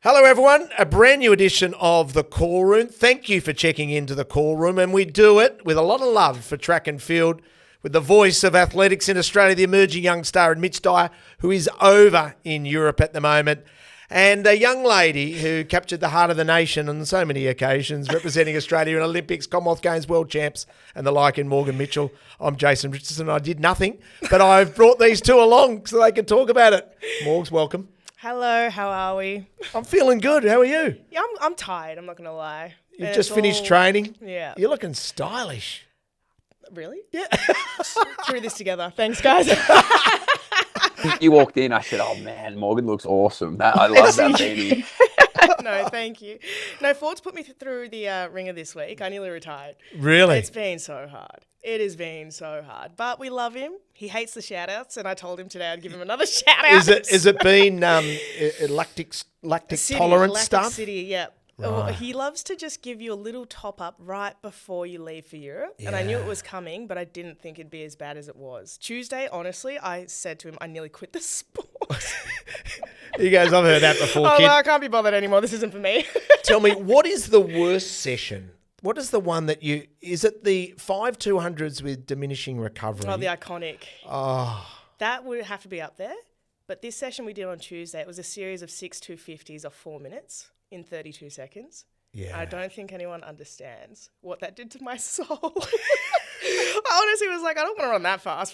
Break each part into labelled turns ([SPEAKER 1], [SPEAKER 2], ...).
[SPEAKER 1] Hello, everyone. A brand new edition of The Call Room. Thank you for checking into The Call Room, and we do it with a lot of love for track and field, with the voice of athletics in Australia, the emerging young star in Mitch, who is over in Europe at the moment, and a young lady who captured the heart of the nation on so many occasions, representing Australia in Olympics, Commonwealth Games, World Champs, and the like in Morgan Mitchell. I'm Jason Richardson. I did nothing, but I've brought these two along so they can talk about it. Morgs, welcome.
[SPEAKER 2] Hello, how are we?
[SPEAKER 1] I'm feeling good. How are you?
[SPEAKER 2] Yeah, I'm tired, I'm not going to lie.
[SPEAKER 1] You've just finished training?
[SPEAKER 2] Yeah.
[SPEAKER 1] You're looking stylish.
[SPEAKER 2] Really?
[SPEAKER 1] Yeah.
[SPEAKER 2] Threw this together. Thanks, guys.
[SPEAKER 3] You walked in, I said, oh man, Morgan looks awesome. I love that beanie.
[SPEAKER 2] No, thank you. No, Ford's put me through the ringer this week. I nearly retired.
[SPEAKER 1] Really?
[SPEAKER 2] It's been so hard. It has been so hard. But we love him. He hates the shout-outs, and I told him today I'd give him another shout-out.
[SPEAKER 1] Is it been lactic tolerance stuff?
[SPEAKER 2] City, yeah.
[SPEAKER 1] Right.
[SPEAKER 2] He loves to just give you a little top-up right before you leave for Europe. Yeah. And I knew it was coming, but I didn't think it'd be as bad as it was. Tuesday, honestly, I said to him, I nearly quit the sport.
[SPEAKER 1] He goes, I've heard that before, kid.
[SPEAKER 2] Well, I can't be bothered anymore. This isn't for me.
[SPEAKER 1] Tell me, what is the worst session? What is the one that is it the 5-200s with diminishing recovery?
[SPEAKER 2] Oh, the iconic.
[SPEAKER 1] Oh.
[SPEAKER 2] That would have to be up there. But this session we did on Tuesday, it was a series of 6 250s of 4 minutes in 32 seconds.
[SPEAKER 1] Yeah.
[SPEAKER 2] I don't think anyone understands what that did to my soul. I honestly was like, I don't want to run that fast.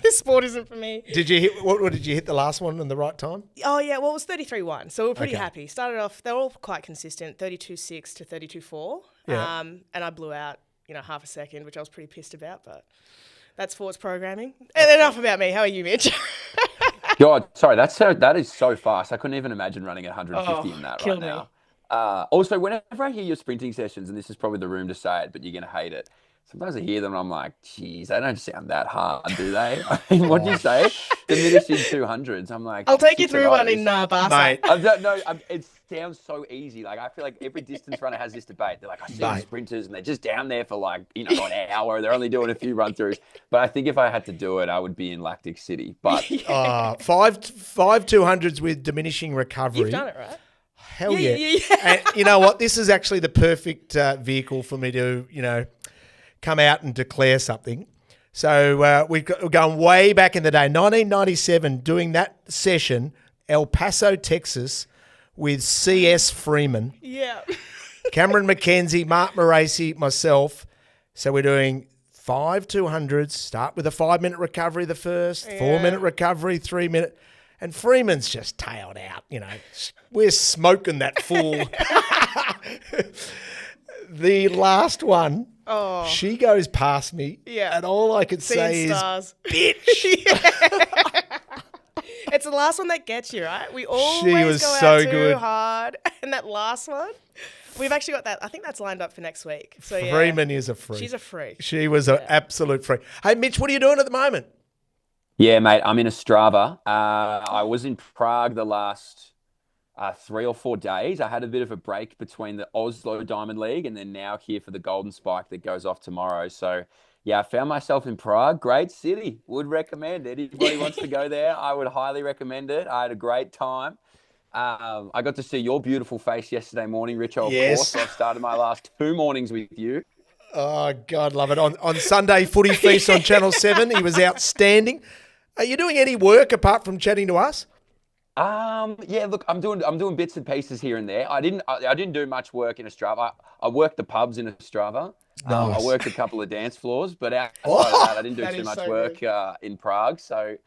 [SPEAKER 2] This sport isn't for me.
[SPEAKER 1] Did you hit? What did you hit the last one in the right time?
[SPEAKER 2] Oh yeah, well it was 33.1, so we were pretty
[SPEAKER 1] Okay.
[SPEAKER 2] happy. Started off, they were all quite consistent, 32.6 to 32.4.
[SPEAKER 1] Yeah.
[SPEAKER 2] And I blew out, half a second, which I was pretty pissed about, but that's sports programming. And enough about me. How are you, Mitch?
[SPEAKER 3] God, sorry, that is so fast. I couldn't even imagine running at 150 in that right now. Also, whenever I hear your sprinting sessions, and this is probably the room to say it, but you're going to hate it. Sometimes I hear them and I'm like, geez, they don't sound that hard, do they? I mean, what do you say? Diminishing 200s. I'm like,
[SPEAKER 2] I'll take you through one in Barca.
[SPEAKER 1] Mate.
[SPEAKER 3] It sounds so easy. Like, I feel like every distance runner has this debate. They're like, I see the sprinters and they're just down there for like, an hour. They're only doing a few run throughs. But I think if I had to do it, I would be in lactic city. But
[SPEAKER 1] 5-200s with diminishing recovery.
[SPEAKER 2] You've done it, right?
[SPEAKER 1] Hell yeah. And you know what? This is actually the perfect vehicle for me to, come out and declare something. So we're going way back in the day, 1997, doing that session, El Paso, Texas, with C.S. Freeman,
[SPEAKER 2] Yeah.
[SPEAKER 1] Cameron McKenzie, Mark Moracy, myself. So we're doing 5-200s, start with a 5-minute recovery the first, 4-minute recovery, 3-minute. And Freeman's just tailed out, We're smoking that fool. The last one, she goes past me, and all I could say
[SPEAKER 2] stars.
[SPEAKER 1] is, bitch.
[SPEAKER 2] It's the last one that gets you, right? We always
[SPEAKER 1] was
[SPEAKER 2] go
[SPEAKER 1] so
[SPEAKER 2] out too
[SPEAKER 1] good.
[SPEAKER 2] hard. And that last one, we've actually got that. I think that's lined up for next week. So
[SPEAKER 1] Freeman is a freak.
[SPEAKER 2] She's a freak.
[SPEAKER 1] She was an absolute freak. Hey, Mitch, what are you doing at the moment?
[SPEAKER 3] yeah, mate, I'm in Ostrava. I was in Prague the last 3 or 4 days. I had a bit of a break between the Oslo Diamond League and then now here for the Golden Spike that goes off tomorrow. So, yeah, I found myself in Prague. Great city. Would recommend it. Anybody wants to go there, I would highly recommend it. I had a great time. I got to see your beautiful face yesterday morning, Richo, of course. So I've started my last 2 mornings with you.
[SPEAKER 1] Oh, God, love it. On Sunday Footy Feast on Channel 7, he was outstanding. Are you doing any work apart from chatting to us?
[SPEAKER 3] Yeah, look, I'm doing bits and pieces here and there. I didn't do much work in Ostrava. I worked the pubs in Ostrava.
[SPEAKER 1] Nice.
[SPEAKER 3] I worked a couple of dance floors, but outside of that, I didn't do too much work in Prague. So,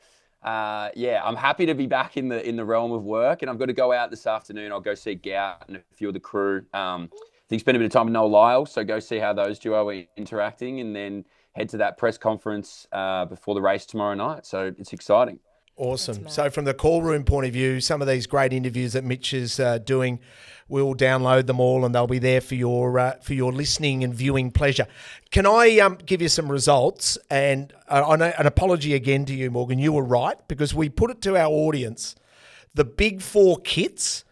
[SPEAKER 3] yeah, I'm happy to be back in the realm of work, and I've got to go out this afternoon. I'll go see Gout and a few of the crew. I think spend a bit of time with Noel Lyle, so go see how those duo are interacting, and then head to that press conference before the race tomorrow night. So it's exciting.
[SPEAKER 1] Awesome. So from the call room point of view, some of these great interviews that Mitch is doing, we'll download them all and they'll be there for your listening and viewing pleasure. Can I give you some results? And I know, an apology again to you, Morgan. You were right because we put it to our audience, the big 4 kits,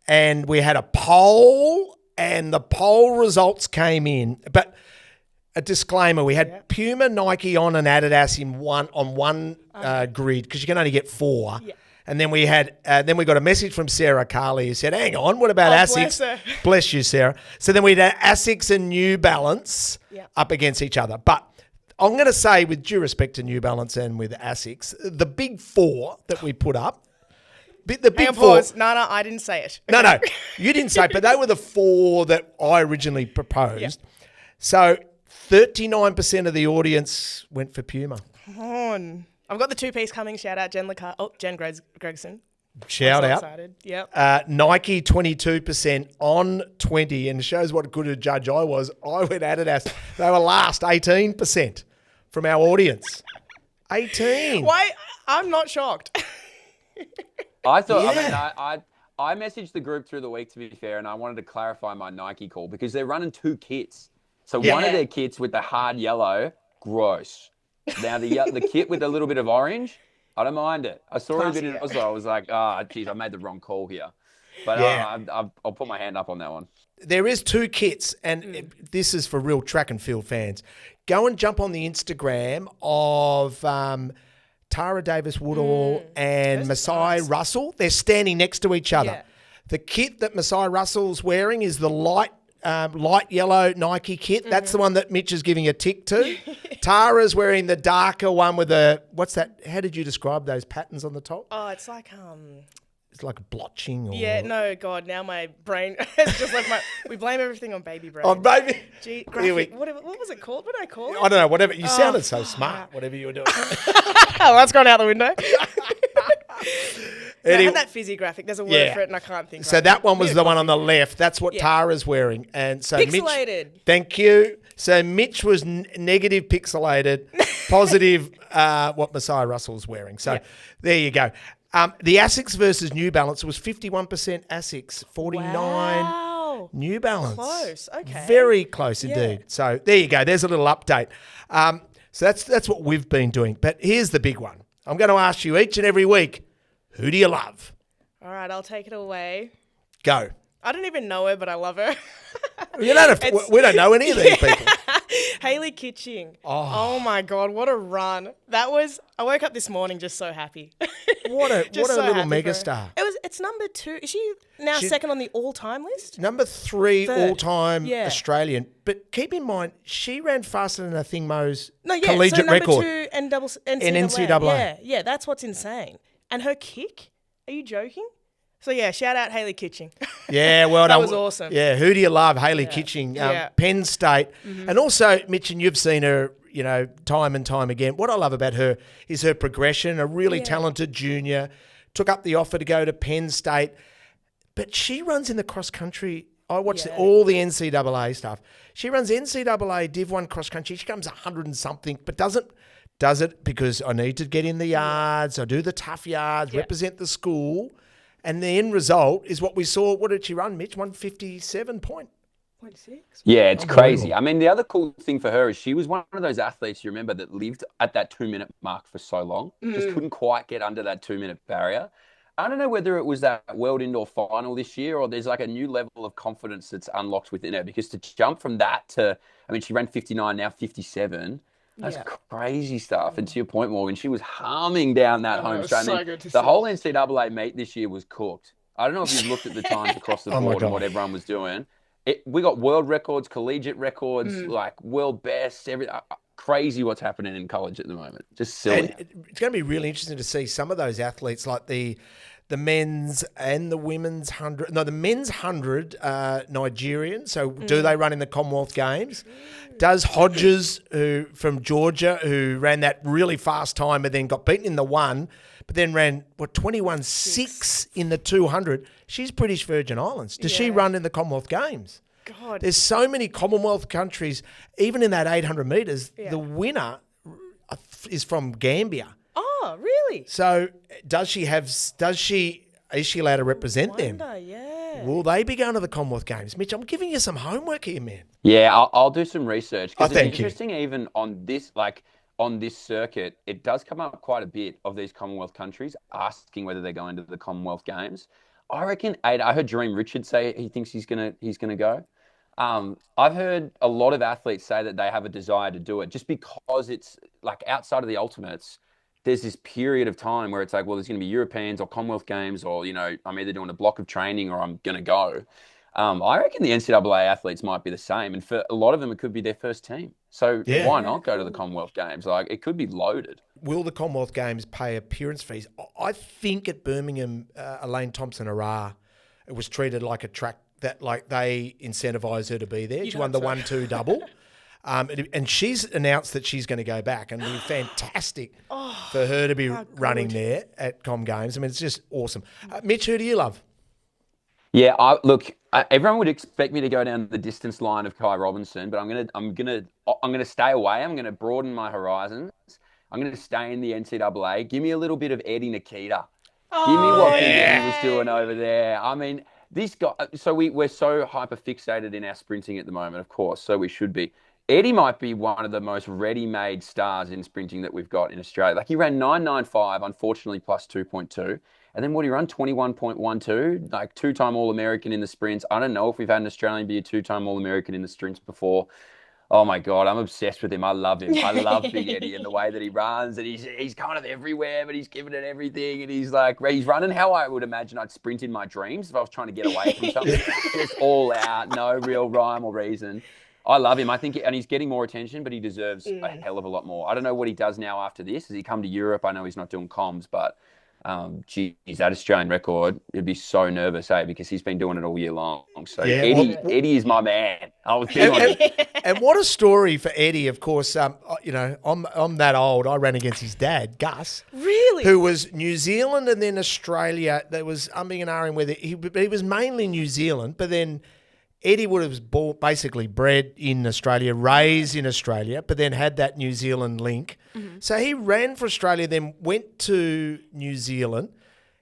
[SPEAKER 1] and we had a poll and the poll results came in. But a disclaimer, we had Puma, Nike, On and Adidas on one grid because you can only get 4.
[SPEAKER 2] Yeah.
[SPEAKER 1] And then we got a message from Sarah Carley who said, hang on, what about
[SPEAKER 2] Oh,
[SPEAKER 1] ASICS?
[SPEAKER 2] bless her.
[SPEAKER 1] Bless you, Sarah. So then we had ASICS and New Balance
[SPEAKER 2] Yep.
[SPEAKER 1] up against each other. But I'm going to say, with due respect to New Balance and with ASICS, the big four that we put up, the
[SPEAKER 2] Hang
[SPEAKER 1] big
[SPEAKER 2] on,
[SPEAKER 1] four.
[SPEAKER 2] pause. No, I didn't say it.
[SPEAKER 1] No, you didn't say, but they were the four that I originally proposed.
[SPEAKER 2] Yeah.
[SPEAKER 1] So 39% of the audience went for Puma.
[SPEAKER 2] Come on. I've got the two-piece coming. Shout out Jen Gregson.
[SPEAKER 1] Shout
[SPEAKER 2] I'm so
[SPEAKER 1] out.
[SPEAKER 2] excited. Yep.
[SPEAKER 1] Nike 22% on 20, and shows what good a judge I was. I went Adidas. They were last 18% from our audience. 18.
[SPEAKER 2] Why? I'm not shocked.
[SPEAKER 3] I thought,
[SPEAKER 1] Yeah.
[SPEAKER 3] I messaged the group through the week, to be fair, and I wanted to clarify my Nike call because they're running two kits. So
[SPEAKER 1] Yeah.
[SPEAKER 3] one of their kits with the hard yellow, gross. Now the kit with a little bit of orange, I don't mind it. I saw it a bit in Oslo. I was like, geez, I made the wrong call here. But
[SPEAKER 1] Yeah.
[SPEAKER 3] I'll put my hand up on that one.
[SPEAKER 1] There is two kits, and this is for real track and field fans. Go and jump on the Instagram of Tara Davis-Woodall and
[SPEAKER 2] Those are
[SPEAKER 1] Masai
[SPEAKER 2] nice.
[SPEAKER 1] Russell. They're standing next to each other.
[SPEAKER 2] Yeah.
[SPEAKER 1] The kit that Masai Russell's wearing is the light yellow Nike kit. That's the one that Mitch is giving a tick to. Tara's wearing the darker one with the, what's that? How did you describe those patterns on the top?
[SPEAKER 2] Oh, it's like
[SPEAKER 1] It's like blotching or...
[SPEAKER 2] Yeah, no, God, now my brain it's just like we blame everything on baby brain.
[SPEAKER 1] Oh, baby.
[SPEAKER 2] Gee,
[SPEAKER 1] Here we-
[SPEAKER 2] graphic, what was it called? What did I call it?
[SPEAKER 1] I don't know, whatever. You sounded so smart, whatever you were doing.
[SPEAKER 2] Oh, that's gone out the window. I
[SPEAKER 1] Anyway-
[SPEAKER 2] had that fizzy graphic. There's a word
[SPEAKER 1] Yeah.
[SPEAKER 2] for it and I can't think
[SPEAKER 1] So
[SPEAKER 2] right
[SPEAKER 1] that
[SPEAKER 2] now.
[SPEAKER 1] one was the one on the left. That's what
[SPEAKER 2] Yeah.
[SPEAKER 1] Tara's wearing. And so
[SPEAKER 2] Pixelated.
[SPEAKER 1] Mitch, thank you. So Mitch was negative pixelated, positive what Masai Russell's wearing. So there you go. The ASICS versus New Balance was 51% ASICS, 49
[SPEAKER 2] Wow.
[SPEAKER 1] New Balance.
[SPEAKER 2] Close, okay.
[SPEAKER 1] Very close
[SPEAKER 2] Yeah.
[SPEAKER 1] indeed. So there you go. There's a little update. So that's what we've been doing. But here's the big one. I'm going to ask you each and every week, who do you love?
[SPEAKER 2] All right, I'll take it away.
[SPEAKER 1] Go.
[SPEAKER 2] I don't even know her, but I love her.
[SPEAKER 1] You don't have to, we don't know any of these people.
[SPEAKER 2] Hayley Kitching. Oh my God, what a run. I woke up this morning just so happy.
[SPEAKER 1] What a
[SPEAKER 2] Just so
[SPEAKER 1] little
[SPEAKER 2] happy for her.
[SPEAKER 1] megastar.
[SPEAKER 2] It's number 2. Is she now
[SPEAKER 1] She-
[SPEAKER 2] second on the all-time list?
[SPEAKER 1] Number 3
[SPEAKER 2] Third.
[SPEAKER 1] all-time
[SPEAKER 2] Yeah.
[SPEAKER 1] Australian. But keep in mind, she ran faster than Athingmo's
[SPEAKER 2] No, yeah.
[SPEAKER 1] collegiate
[SPEAKER 2] so number
[SPEAKER 1] record.
[SPEAKER 2] 2 NCAA.
[SPEAKER 1] In NCAA.
[SPEAKER 2] Yeah, that's what's insane. And her kick? Are you joking? So yeah, shout out Hayley Kitching.
[SPEAKER 1] Yeah, well
[SPEAKER 2] That
[SPEAKER 1] done.
[SPEAKER 2] was awesome.
[SPEAKER 1] Yeah, who do you love? Hayley Kitching,
[SPEAKER 2] Yeah.
[SPEAKER 1] Penn State. And also, Mitch, and you've seen her, time and time again. What I love about her is her progression, a really talented junior, took up the offer to go to Penn State. But she runs in the cross country. I watched all the NCAA stuff. She runs NCAA Div 1 cross country. She comes 100 and something, but does it because I need to get in the yards, I do the tough yards, represent the school. And the end result is what we saw. What did she run, Mitch? 157 point.
[SPEAKER 2] 0.6.
[SPEAKER 3] Yeah, it's crazy. I mean, the other cool thing for her is she was one of those athletes, you remember, that lived at that 2-minute mark for so long. Just couldn't quite get under that 2-minute barrier. I don't know whether it was that World Indoor Final this year or there's like a new level of confidence that's unlocked within her because to jump from that to, I mean, she ran 59, now 57. That's crazy stuff. And to your point, Morgan, she was humming down that home
[SPEAKER 2] was
[SPEAKER 3] straight.
[SPEAKER 2] so
[SPEAKER 3] I mean,
[SPEAKER 2] good to
[SPEAKER 3] the
[SPEAKER 2] see.
[SPEAKER 3] whole NCAA meet this year was cooked. I don't know if you've looked at the times across the
[SPEAKER 1] Oh my
[SPEAKER 3] board and what
[SPEAKER 1] God.
[SPEAKER 3] everyone was doing. We got world records, collegiate records, like world best, crazy what's happening in college at the moment. Just silly.
[SPEAKER 1] And it's going to be really interesting to see some of those athletes like the men's and the women's 100. No, the men's 100 Nigerian. So do they run in the Commonwealth Games? Does Hodges, who from Georgia, who ran that really fast time and then got beaten in the 1, but then ran, 21.6 in the 200. She's British Virgin Islands. Does she
[SPEAKER 2] Yeah.
[SPEAKER 1] run in the Commonwealth Games?
[SPEAKER 2] God.
[SPEAKER 1] There's so many Commonwealth countries, even in that 800 metres, the winner is from Gambia.
[SPEAKER 2] Oh, really?
[SPEAKER 1] So is she allowed to represent them?
[SPEAKER 2] Wonder, yeah.
[SPEAKER 1] Will they be going to the Commonwealth Games? Mitch, I'm giving you some homework here, man.
[SPEAKER 3] Yeah, I'll do some research. 'Cause
[SPEAKER 1] thank
[SPEAKER 3] it's
[SPEAKER 1] you.
[SPEAKER 3] interesting even on this, on this circuit, it does come up quite a bit of these Commonwealth countries asking whether they're going to the Commonwealth Games. I reckon I heard Dream Richard say he thinks he's gonna go. I've heard a lot of athletes say that they have a desire to do it just because it's like outside of the ultimates. there's this period of time where it's like, well, there's going to be Europeans or Commonwealth Games, or I'm either doing a block of training or I'm going to go. I reckon the NCAA athletes might be the same, and for a lot of them, it could be their first team. So why not go to the Commonwealth Games? Like, it could be loaded.
[SPEAKER 1] Will the Commonwealth Games pay appearance fees? I think at Birmingham, Elaine Thompson-Herah, it was treated like a track that like they incentivised her to be there. She won the 1-2 double. And she's announced that she's going to go back, and it'd be fantastic for her to be running there at Com Games. I mean, it's just awesome. Mitch, who do you love?
[SPEAKER 3] Yeah, everyone would expect me to go down the distance line of Kai Robinson, but I'm gonna stay away. I'm gonna broaden my horizons. I'm gonna stay in the NCAA. Give me a little bit of Eddie Nikita. Give me what Big Eddie was doing over there. I mean, this guy. So we're so hyper fixated in our sprinting at the moment, of course. So we should be. Eddie might be one of the most ready-made stars in sprinting that we've got in Australia. Like, he ran 9.95, unfortunately, plus 2.2. And then what he run? 21.12, like two-time All-American in the sprints. I don't know if we've had an Australian be a two-time All-American in the sprints before. Oh my God, I'm obsessed with him. I love him. I love Big Eddie and the way that he runs, and he's kind of everywhere, but he's giving it everything. And he's running how I would imagine I'd sprint in my dreams if I was trying to get away from something. Just all out, no real rhyme or reason. I love him. I think, and he's getting more attention, but he deserves a hell of a lot more. I don't know what he does now after this. Has he come to Europe? I know he's not doing comms, but geez, that Australian record, you'd be so nervous, because he's been doing it all year long. So Eddie is my man. I was big on him.
[SPEAKER 1] And what a story for Eddie, of course. I'm that old. I ran against his dad, Gus.
[SPEAKER 2] Really?
[SPEAKER 1] Who was New Zealand and then Australia. There was umming and ahhing whether he was mainly New Zealand, but then Eddie would have basically bred in Australia, raised in Australia, but then had that New Zealand link. Mm-hmm. So he ran for Australia, then went to New Zealand.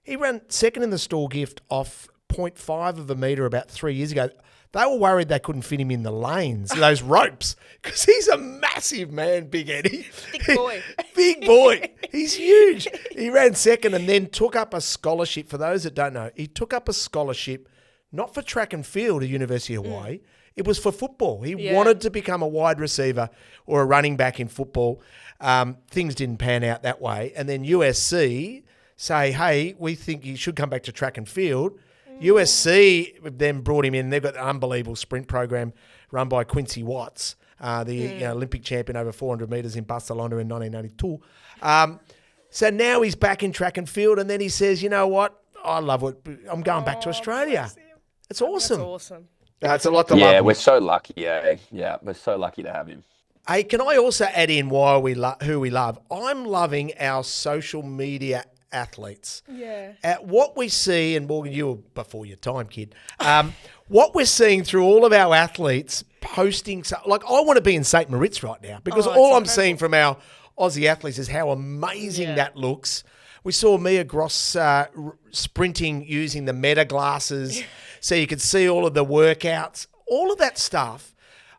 [SPEAKER 1] He ran second in the stall gift off 0.5 of a metre about 3 years ago. They were worried they couldn't fit him in the lanes, those ropes, because he's a massive man, Big Eddie.
[SPEAKER 2] Big boy.
[SPEAKER 1] Big boy. He's huge. He ran second and then took up a scholarship. For those that don't know, he took up a scholarship not for track and field at University of Hawaii. It was for football. He wanted to become a wide receiver or a running back in football. Things didn't pan out that way. And then USC say, hey, we think he should come back to track and field. USC then brought him in. They've got an unbelievable sprint program run by Quincy Watts, the Olympic champion over 400 metres in Barcelona in 1992. So now he's back in track and field, and then he says, you know what? I love it. I'm going back to Australia. It's awesome.
[SPEAKER 2] That's awesome.
[SPEAKER 1] It's a lot to love.
[SPEAKER 3] Yeah, we're so lucky. Yeah, we're so lucky to have him.
[SPEAKER 1] Hey, can I also add in who we love? I'm loving our social media athletes.
[SPEAKER 2] Yeah.
[SPEAKER 1] What we see, and Morgan, you were before your time, kid. What we're seeing through all of our athletes posting, I want to be in St. Moritz right now because all I'm seeing from our Aussie athletes is how amazing that looks. We saw Mia Gross sprinting using the Meta glasses, so you could see all of the workouts, all of that stuff.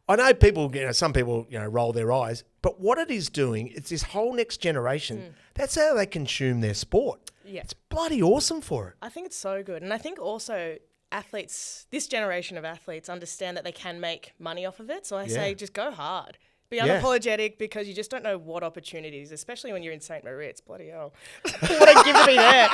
[SPEAKER 1] I know people, some people, roll their eyes, but what it is doing, it's this whole next generation. That's how they consume their sport.
[SPEAKER 2] Yeah.
[SPEAKER 1] It's bloody awesome for it.
[SPEAKER 2] I think it's so good. And I think also athletes, this generation of athletes understand that they can make money off of it. So I say just go hard. Be unapologetic because you just don't know what opportunities, especially when you're in St. Moritz. Bloody hell. What a gift to be there.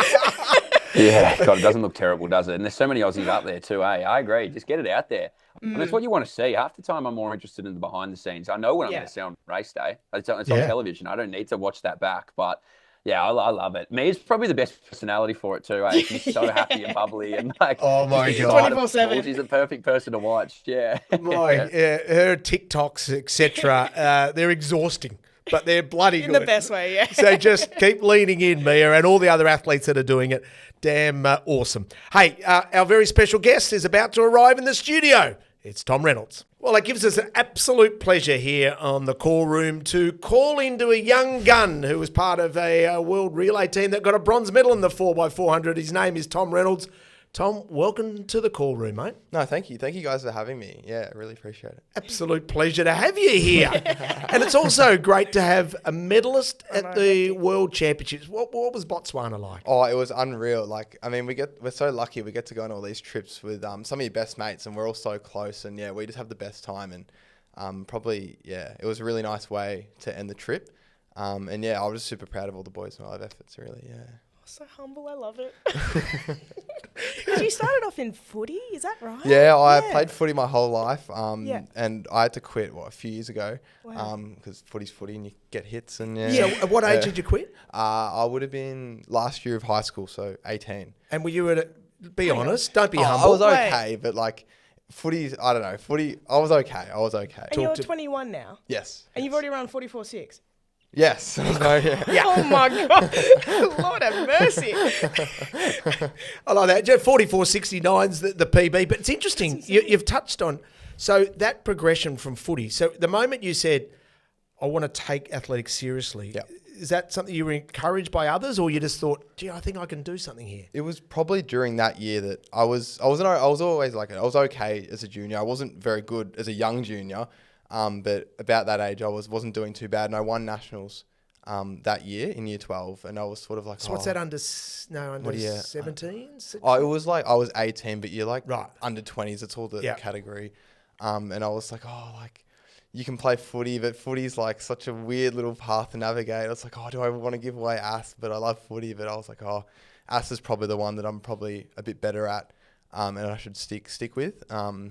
[SPEAKER 3] Yeah, God, it doesn't look terrible, does it? And there's so many Aussies up there too, I agree. Just get it out there. And that's what you want to see. Half the time I'm more interested in the behind the scenes. I know what I'm going to see on race day. It's on television. I don't need to watch that back. But yeah, I love it. Mia's probably the best personality for it too. She's so happy and bubbly and
[SPEAKER 1] oh my God.
[SPEAKER 2] 24/7.
[SPEAKER 3] She's a perfect person to watch. Yeah.
[SPEAKER 1] Her TikToks, etc., they're exhausting. But they're bloody good.
[SPEAKER 2] In the best way, yeah.
[SPEAKER 1] So just keep leaning in, Mia, and all the other athletes that are doing it. Damn awesome. Hey, our very special guest is about to arrive in the studio. It's Tom Reynolds. Well, it gives us an absolute pleasure here on the call room to call into a young gun who was part of a world relay team that got a bronze medal in the 4x400. His name is Tom Reynolds. Tom, welcome to the call room, mate.
[SPEAKER 4] No, thank you. Thank you guys for having me. Yeah, I really appreciate it.
[SPEAKER 1] Absolute pleasure to have you here. And it's also great to have a medalist at the World Championships. What was Botswana like?
[SPEAKER 4] Oh, it was unreal. We're so lucky we get to go on all these trips with some of your best mates, and we're all so close. And we just have the best time. And it was a really nice way to end the trip. And yeah, I was just super proud of all the boys' and live efforts, really. Yeah.
[SPEAKER 2] So humble, I love it. You started off in footy, is that right?
[SPEAKER 4] Yeah, I played footy my whole life,
[SPEAKER 2] Yeah.
[SPEAKER 4] and I had to quit a few years ago,
[SPEAKER 2] Wow.
[SPEAKER 4] because footy's footy and you get hits and
[SPEAKER 1] So at what age did you quit?
[SPEAKER 4] I would have been last year of high school, so 18.
[SPEAKER 1] And were you at be honest, don't be
[SPEAKER 4] I
[SPEAKER 1] humble.
[SPEAKER 4] was okay, but like footy, I don't know, footy, I was okay.
[SPEAKER 2] And you're 21 now,
[SPEAKER 4] Yes.
[SPEAKER 2] and you've already run 44.6.
[SPEAKER 4] Yes. So, yeah.
[SPEAKER 2] Oh my God. Lord have mercy.
[SPEAKER 1] I like that. 44.69's the PB, but it's interesting. You've touched on that progression from footy. So the moment you said, I want to take athletics seriously, is that something you were encouraged by others, or you just thought, gee, I think I can do something here?
[SPEAKER 4] It was probably during that year that I was always like, I was okay as a junior. I wasn't very good as a young junior. But about that age, I wasn't doing too bad, and I won nationals that year in year 12, and I was sort of like,
[SPEAKER 1] So what's that under 17?
[SPEAKER 4] Oh, it was like I was 18, but you're like
[SPEAKER 1] Right.
[SPEAKER 4] under 20s. It's all the category, and I was like, like you can play footy, but footy's like such a weird little path to navigate. I was like, do I want to give away AS? But I love footy, but I was like, AS is probably the one that I'm probably a bit better at, and I should stick with. So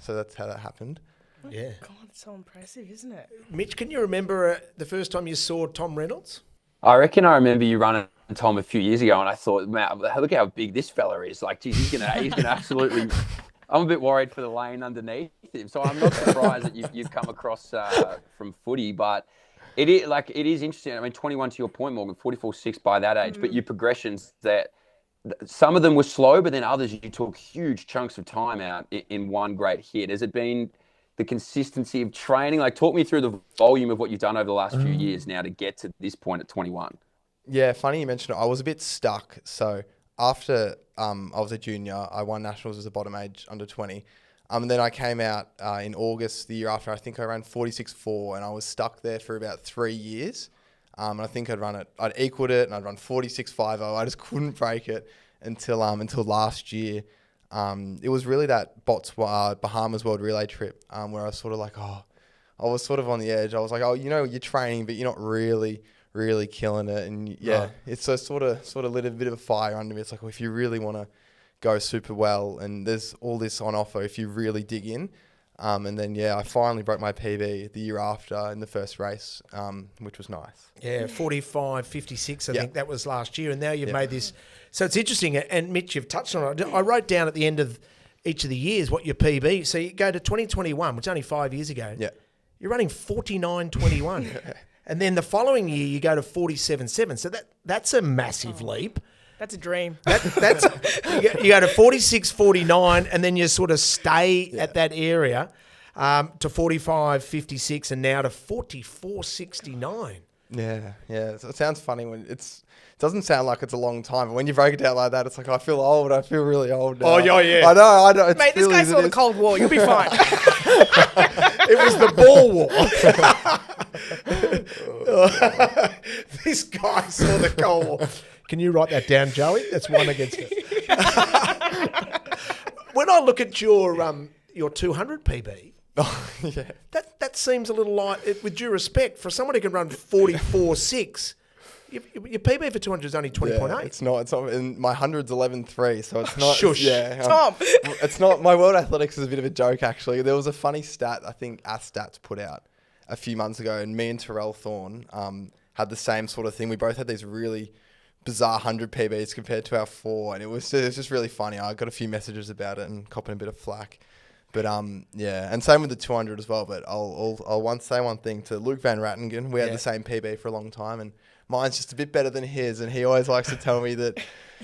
[SPEAKER 4] that's how that happened.
[SPEAKER 1] Yeah.
[SPEAKER 2] God, it's so impressive, isn't it?
[SPEAKER 1] Mitch, can you remember the first time you saw Tom Reynolds?
[SPEAKER 3] I reckon I remember you running Tom a few years ago, and I thought, man, look how big this fella is. Like, geez, he's gonna absolutely. I'm a bit worried for the lane underneath him, so I'm not surprised that you've come across from footy, but it is interesting. I mean, 21 to your point, Morgan, 44.6 by that age, but your progressions that. Some of them were slow, but then others you took huge chunks of time out in one great hit. Has it been the consistency of training? Like, talk me through the volume of what you've done over the last few years now to get to this point at 21.
[SPEAKER 4] Yeah, funny you mentioned it. I was a bit stuck. So after I was a junior, I won nationals as a bottom age under 20. And then I came out in August the year after. I think I ran 46.4, and I was stuck there for about 3 years. And I think I'd equaled it, and I'd run 46.50. I just couldn't break it until last year. It was really that Bahamas World Relay trip where I was sort of like, I was sort of on the edge. I was like, you're training, but you're not really killing it. And it's sort of lit a bit of a fire under me. It's like, if you really want to go super well, and there's all this on offer if you really dig in. And then, I finally broke my PB the year after in the first race, which was nice.
[SPEAKER 1] Yeah, 45.56, I think that was last year. And now you've made this. So it's interesting. And Mitch, you've touched on it. I wrote down at the end of each of the years what your PB. So you go to 2021, which is only 5 years ago. Yeah. You're running 49.21. And then the following year, you go to 47.7. So that's a massive leap.
[SPEAKER 2] That's a dream.
[SPEAKER 1] That's you go to 46.49, and then you sort of stay at that area to 45.56, and now to 44.69.
[SPEAKER 4] Yeah. So it sounds funny when it doesn't sound like it's a long time, but when you break it down like that, it's like I feel old. I feel really old now.
[SPEAKER 1] Oh yeah.
[SPEAKER 4] I know.
[SPEAKER 2] Mate, this guy saw the Cold War. You'll be fine.
[SPEAKER 1] It was the Boer War. This guy saw the Cold War. Can you write that down, Joey? That's one against it. When I look at your 200 PB, that seems a little light. With due respect, for someone who can run 44.6, your PB for 200 is only 20.8.
[SPEAKER 4] Yeah, it's not. And my 100's 11.3, so it's not.
[SPEAKER 1] Shush.
[SPEAKER 2] Tom.
[SPEAKER 4] It's not. My World Athletics is a bit of a joke, actually. There was a funny stat I think AStats put out a few months ago, and me and Terrell Thorne had the same sort of thing. We both had these really bizarre 100 PBs compared to our 4, and it was just really funny. I got a few messages about it and copping a bit of flack. But and same with the 200 as well. But I'll say one thing to Luke Van Rattingen. We had the same PB for a long time, and mine's just a bit better than his, and he always likes to tell me that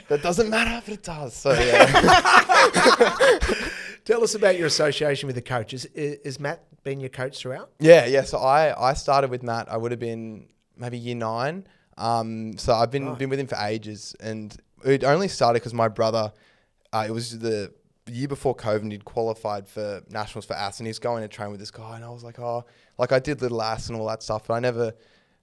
[SPEAKER 4] doesn't matter, but it does. So
[SPEAKER 1] Tell us about your association with the coach. Is Matt been your coach throughout?
[SPEAKER 4] Yeah. So I started with Matt. I would have been maybe year 9. So I've been with him for ages, and it only started because my brother, it was the year before COVID, he'd qualified for nationals for AS, and he's going to train with this guy, and I was like, I did little AS and all that stuff, but I never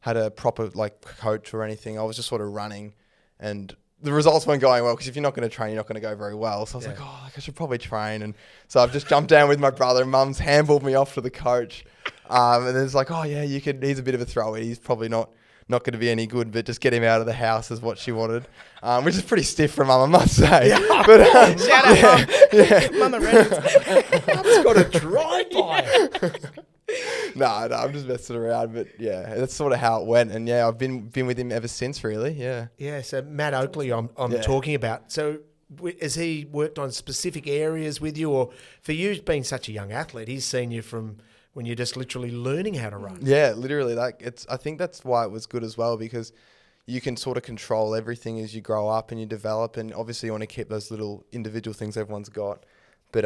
[SPEAKER 4] had a proper coach or anything. I was just sort of running, and the results weren't going well because if you're not going to train, you're not going to go very well. So I was like, I should probably train, and so I've just jumped down with my brother. Mum's handballed me off to the coach, and then it's like, you could. He's a bit of a thrower. He's probably not not going to be any good, but just get him out of the house is what she wanted, which is pretty stiff from Mum, I must say. Yeah. But,
[SPEAKER 2] shout out, Mama Reynolds.
[SPEAKER 1] Mum's got a drive-by.
[SPEAKER 4] No, I'm just messing around, but yeah, that's sort of how it went, and yeah, I've been with him ever since, really. Yeah.
[SPEAKER 1] Yeah. So Matt Oakley, I'm talking about. So has he worked on specific areas with you, or for you being such a young athlete, he's seen you from when you're just literally learning how to run?
[SPEAKER 4] Yeah, literally. I think that's why it was good as well, because you can sort of control everything as you grow up and you develop, and obviously you want to keep those little individual things everyone's got, but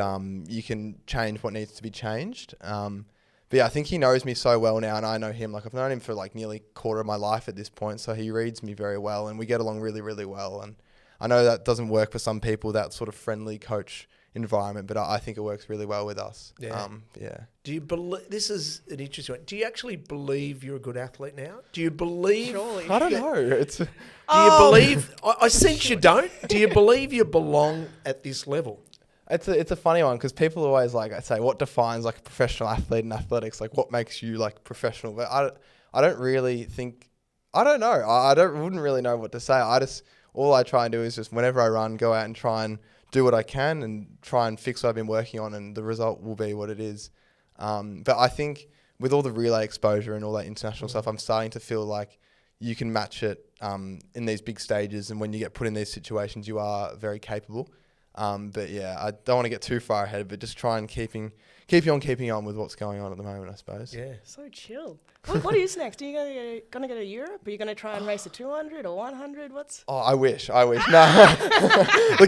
[SPEAKER 4] you can change what needs to be changed. But yeah, I think he knows me so well now, and I know him. Like, I've known him for like nearly a quarter of my life at this point, so he reads me very well, and we get along really, really well. And I know that doesn't work for some people, that sort of friendly coach environment, but I think it works really well with us.
[SPEAKER 1] Yeah.
[SPEAKER 4] Yeah.
[SPEAKER 1] Do you believe, this is an interesting one, do you actually believe you're a good athlete now? Do you believe?
[SPEAKER 2] Surely.
[SPEAKER 4] I don't know.
[SPEAKER 1] Do you believe? I sense you don't. Do you believe you belong at this level?
[SPEAKER 4] It's a funny one, because people always I say, what defines like a professional athlete in athletics? Like, what makes you like professional? But I don't really think, I don't know. Wouldn't really know what to say. All I try and do is just whenever I run, go out and try and do what I can and try and fix what I've been working on, and the result will be what it is. But I think with all the relay exposure and all that international stuff, I'm starting to feel like you can match it in these big stages, and when you get put in these situations, you are very capable. But yeah, I don't want to get too far ahead, but just try and keeping on with what's going on at the moment, I suppose.
[SPEAKER 1] Yeah.
[SPEAKER 2] So chill. What is next? Are you gonna go to Europe? Are you gonna try and race a 200 or 100? What's?
[SPEAKER 4] Oh, I wish. No, the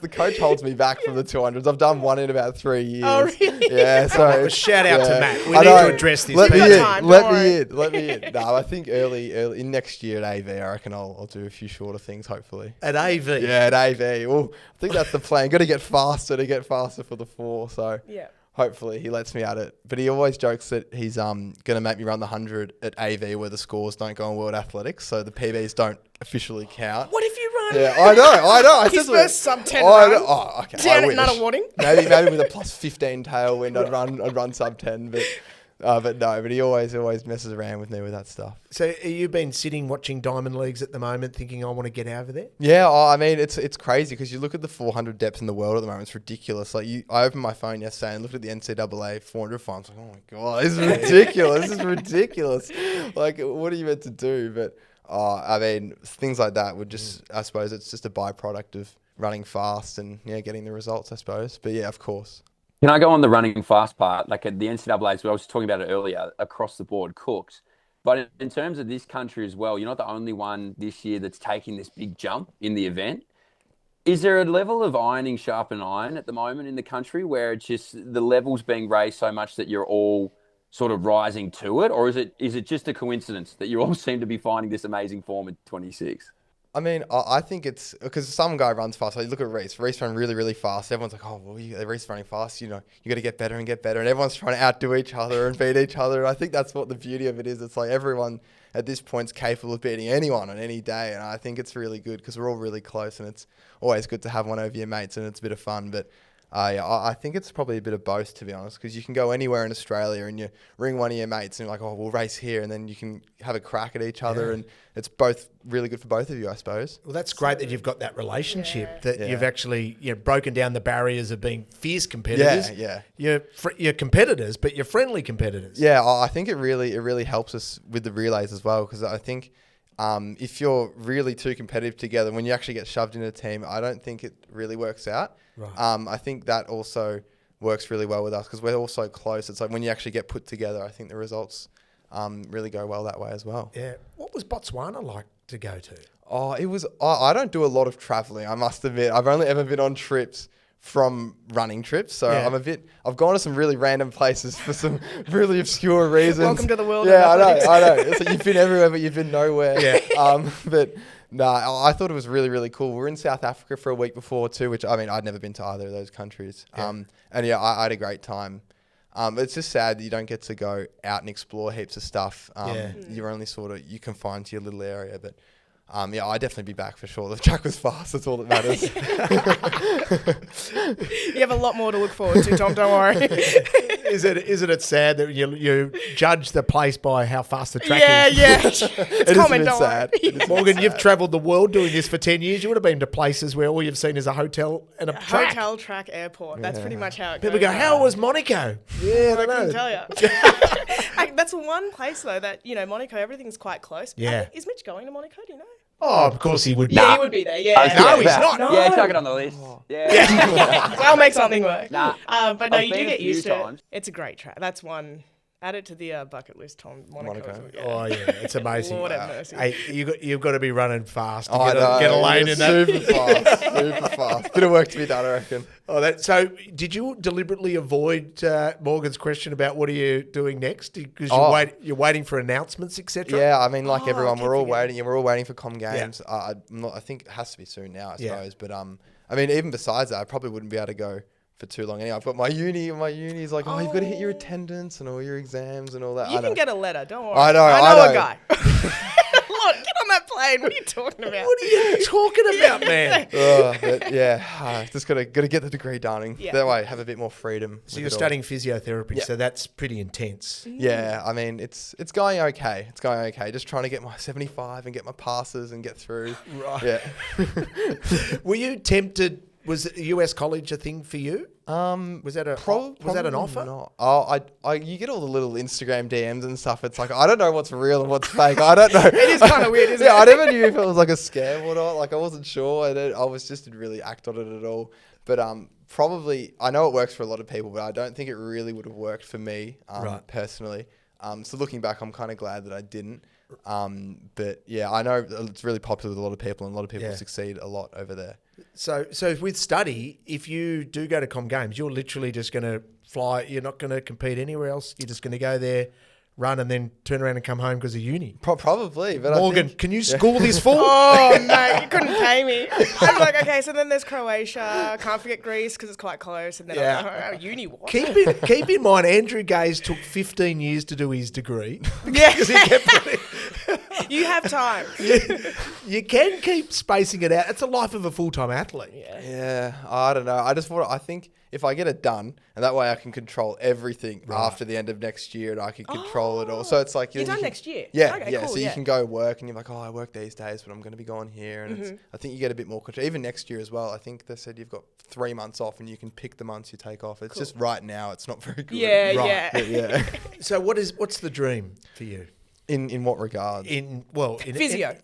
[SPEAKER 4] coach holds me back from the 200s. I've done one in about 3 years.
[SPEAKER 2] Oh, really?
[SPEAKER 4] Yeah. So
[SPEAKER 1] shout out to Matt. We
[SPEAKER 4] I
[SPEAKER 1] need
[SPEAKER 4] know.
[SPEAKER 1] to address this.
[SPEAKER 4] Let me
[SPEAKER 2] Don't worry.
[SPEAKER 4] in. No, I think early in next year at AV, I reckon I'll do a few shorter things, hopefully.
[SPEAKER 1] At AV.
[SPEAKER 4] Yeah, at AV. Well, I think that's the plan. Got to get faster for the 4. So
[SPEAKER 2] Yeah.
[SPEAKER 4] hopefully he lets me at it. But he always jokes that he's going to make me run the 100 at AV, where the scores don't go on World Athletics, so the PBs don't officially count.
[SPEAKER 2] What if you run?
[SPEAKER 4] Yeah, I know.
[SPEAKER 2] His first sub 10
[SPEAKER 4] run.
[SPEAKER 2] run.
[SPEAKER 4] Oh, okay.
[SPEAKER 2] Down
[SPEAKER 4] I
[SPEAKER 2] at
[SPEAKER 4] wish.
[SPEAKER 2] Nunawading.
[SPEAKER 4] Maybe with a plus 15 tailwind, I'd run sub 10. But he always messes around with me with that stuff.
[SPEAKER 1] So have you been sitting watching Diamond Leagues at the moment thinking, I want to get over there?
[SPEAKER 4] Yeah, I mean, it's crazy, because you look at the 400 depth in the world at the moment, it's ridiculous. Like, I opened my phone yesterday and looked at the NCAA 400 finals. Like, oh my God, this is ridiculous. This is ridiculous. Like, what are you meant to do? But, I mean, things like that would just, I suppose it's just a byproduct of running fast and, getting the results, I suppose. But yeah, of course.
[SPEAKER 3] Can I go on the running fast part? Like at the NCAA, as well, I was talking about it earlier, across the board, cooked. But in terms of this country as well, you're not the only one this year that's taking this big jump in the event. Is there a level of ironing sharpen iron at the moment in the country where it's just the level's being raised so much that you're all sort of rising to it? Or is it just a coincidence that you all seem to be finding this amazing form at 26?
[SPEAKER 4] I mean, I think it's because some guy runs fast. Like, you look at Reese run really, really fast. Everyone's like, oh, well, Reese running fast. You got to get better and get better. And everyone's trying to outdo each other and beat each other. And I think that's what the beauty of it is. It's like everyone at this point is capable of beating anyone on any day. And I think it's really good because we're all really close, and it's always good to have one over your mates, and it's a bit of fun. But I think it's probably a bit of both, to be honest, because you can go anywhere in Australia and you ring one of your mates and you're like, oh, we'll race here, and then you can have a crack at each other, and it's both really good for both of you, I suppose.
[SPEAKER 1] Well, that's great that you've got that relationship, that you've actually broken down the barriers of being fierce competitors.
[SPEAKER 4] Yeah.
[SPEAKER 1] You're competitors, but you're friendly competitors.
[SPEAKER 4] Yeah, I think it really helps us with the relays as well, because I think if you're really too competitive together, when you actually get shoved into a team, I don't think it really works out. Right. I think that also works really well with us because we're all so close. It's like when you actually get put together, I think the results really go well that way as well.
[SPEAKER 1] Yeah. What was Botswana like to go to?
[SPEAKER 4] Oh, it was. I don't do a lot of traveling, I must admit. I've only ever been on trips from running trips, so I've gone to some really random places for some really obscure reasons.
[SPEAKER 2] Welcome to the world.
[SPEAKER 4] Yeah, I know. It's like you've been everywhere, but you've been nowhere. Yeah. But no, I thought it was really, really cool. We were in South Africa for a week before too, which, I mean, I'd never been to either of those countries. Yeah. And yeah, I had a great time. It's just sad that you don't get to go out and explore heaps of stuff. You're only you confined to your little area, but yeah, I'd definitely be back for sure. The track was fast. That's all that matters.
[SPEAKER 2] You have a lot more to look forward to, Tom. Don't worry.
[SPEAKER 1] Isn't it sad that you judge the place by how fast the track
[SPEAKER 2] Yeah,
[SPEAKER 1] is?
[SPEAKER 2] yeah.
[SPEAKER 4] It is a bit sad. It is a bit
[SPEAKER 1] Morgan,
[SPEAKER 4] sad.
[SPEAKER 1] you've travelled the world doing this for 10 years. You would have been to places where all you've seen is a hotel and a track.
[SPEAKER 2] Hotel, track, airport. That's pretty much how it goes.
[SPEAKER 1] People go, how was Monaco? Yeah, I
[SPEAKER 2] I
[SPEAKER 1] don't
[SPEAKER 2] couldn't
[SPEAKER 1] know.
[SPEAKER 2] tell you. That's one place though that Monaco. Everything's quite close.
[SPEAKER 1] Yeah.
[SPEAKER 2] Is Mitch going to Monaco? Do you know?
[SPEAKER 1] Oh, of course he would.
[SPEAKER 2] Yeah, he would be there. Yeah.
[SPEAKER 1] No, he's not.
[SPEAKER 3] Yeah, chuck it on the list. Yeah.
[SPEAKER 2] I'll make something work.
[SPEAKER 3] Nah,
[SPEAKER 2] but no,
[SPEAKER 3] I've
[SPEAKER 2] you do
[SPEAKER 3] been a
[SPEAKER 2] get
[SPEAKER 3] few
[SPEAKER 2] used to it.
[SPEAKER 3] times.
[SPEAKER 2] It's a great track. That's one. Add it to the bucket list, Tom. Monaco. Yeah.
[SPEAKER 1] Oh, yeah, it's amazing.
[SPEAKER 2] Lord have mercy.
[SPEAKER 1] Hey, you've got to be running fast to
[SPEAKER 4] I know,
[SPEAKER 1] get a lane in that.
[SPEAKER 4] Super fast. Bit of work to be done, I reckon.
[SPEAKER 1] So did you deliberately avoid Morgan's question about what are you doing next? Because you're waiting for announcements, etc.
[SPEAKER 4] Yeah, I mean, like everyone,
[SPEAKER 2] keep
[SPEAKER 4] we're all
[SPEAKER 2] forgetting.
[SPEAKER 4] waiting. Yeah, we're all waiting for Com Games. I think it has to be soon now, I suppose. But I mean, even besides that, I probably wouldn't be able to go for too long anyway. I've got my uni, and my uni's like, you've got to hit your attendance and all your exams and all that.
[SPEAKER 2] You can get a letter. Don't worry.
[SPEAKER 4] I know
[SPEAKER 2] a guy. Look, get on that plane. What are you talking about?
[SPEAKER 1] What are you talking about, man?
[SPEAKER 4] But yeah, just gotta get the degree done.
[SPEAKER 2] Yeah.
[SPEAKER 4] That way, have a bit more freedom.
[SPEAKER 1] So
[SPEAKER 4] with
[SPEAKER 1] you're
[SPEAKER 4] it all.
[SPEAKER 1] studying physiotherapy,
[SPEAKER 4] Yeah.
[SPEAKER 1] so that's pretty intense.
[SPEAKER 4] Yeah, I mean, it's going okay. It's going okay. Just trying to get my 75 and get my passes and get through.
[SPEAKER 1] Right.
[SPEAKER 4] Yeah.
[SPEAKER 1] Were you tempted? Was US college a thing for you? Was that an offer?
[SPEAKER 4] Not. Oh, you get all the little Instagram DMs and stuff. It's like I don't know what's real and what's fake. I don't know.
[SPEAKER 2] It is kind of weird, isn't
[SPEAKER 4] Yeah,
[SPEAKER 2] it?
[SPEAKER 4] I never knew if it was like a scam or not. Like I wasn't sure. I was just didn't really act on it at all. But probably I know it works for a lot of people, but I don't think it really would have worked for me personally. So looking back, I'm kind of glad that I didn't. But yeah, I know it's really popular with a lot of people, and a lot of people succeed a lot over there.
[SPEAKER 1] So with study, if you do go to Com Games, you're literally just going to fly. You're not going to compete anywhere else. You're just going to go there, run, and then turn around and come home because of uni.
[SPEAKER 4] Probably, but
[SPEAKER 1] Morgan,
[SPEAKER 4] I think,
[SPEAKER 1] can you school this fool?
[SPEAKER 2] Oh, mate, you couldn't pay me. I was like, okay, so then there's Croatia. Can't forget Greece because it's quite close. And then I'm like, uni, what?
[SPEAKER 1] Keep in mind, Andrew Gaze took 15 years to do his degree.
[SPEAKER 2] Yeah.
[SPEAKER 1] Because he kept putting,
[SPEAKER 2] You have time.
[SPEAKER 1] you can keep spacing it out. It's the life of a full-time athlete.
[SPEAKER 4] Yeah, I don't know. I think if I get it done, and that way I can control everything after the end of next year, and I can control it all. So it's like
[SPEAKER 2] You're done next year?
[SPEAKER 4] Yeah,
[SPEAKER 2] Okay,
[SPEAKER 4] yeah.
[SPEAKER 2] cool,
[SPEAKER 4] So you can go work, and you're like, I work these days, but I'm going to be going here, and I think you get a bit more control. Even next year as well. I think they said you've got 3 months off, and you can pick the months you take off. It's just right now, it's not very good.
[SPEAKER 2] Yeah,
[SPEAKER 1] Right.
[SPEAKER 2] yeah.
[SPEAKER 4] But yeah.
[SPEAKER 1] So what's the dream for you?
[SPEAKER 4] In what regards?
[SPEAKER 1] In
[SPEAKER 2] Physio.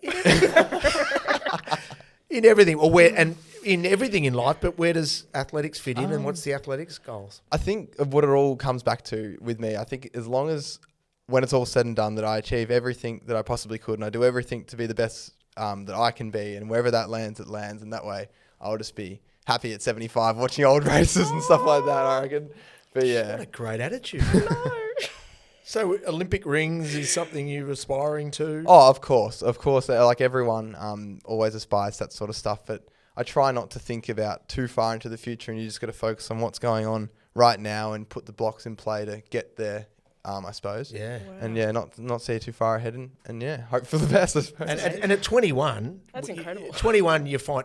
[SPEAKER 1] in everything, or where and in everything in life. But where does athletics fit in, and what's the athletics goals?
[SPEAKER 4] I think of what it all comes back to with me. I think as long as when it's all said and done, that I achieve everything that I possibly could, and I do everything to be the best that I can be, and wherever that lands, it lands. And that way, I'll just be happy at 75 watching old races and stuff like that, I reckon. But yeah.
[SPEAKER 1] What a great attitude. So Olympic rings is something you're aspiring to?
[SPEAKER 4] Oh, of course. Like everyone always aspires to that sort of stuff. But I try not to think about too far into the future, and you just got to focus on what's going on right now and put the blocks in play to get there, I suppose.
[SPEAKER 1] Yeah.
[SPEAKER 2] Wow.
[SPEAKER 4] And yeah, not see too far ahead and yeah, hope for the best, I suppose.
[SPEAKER 1] And at 21...
[SPEAKER 2] That's incredible.
[SPEAKER 1] 21, you find...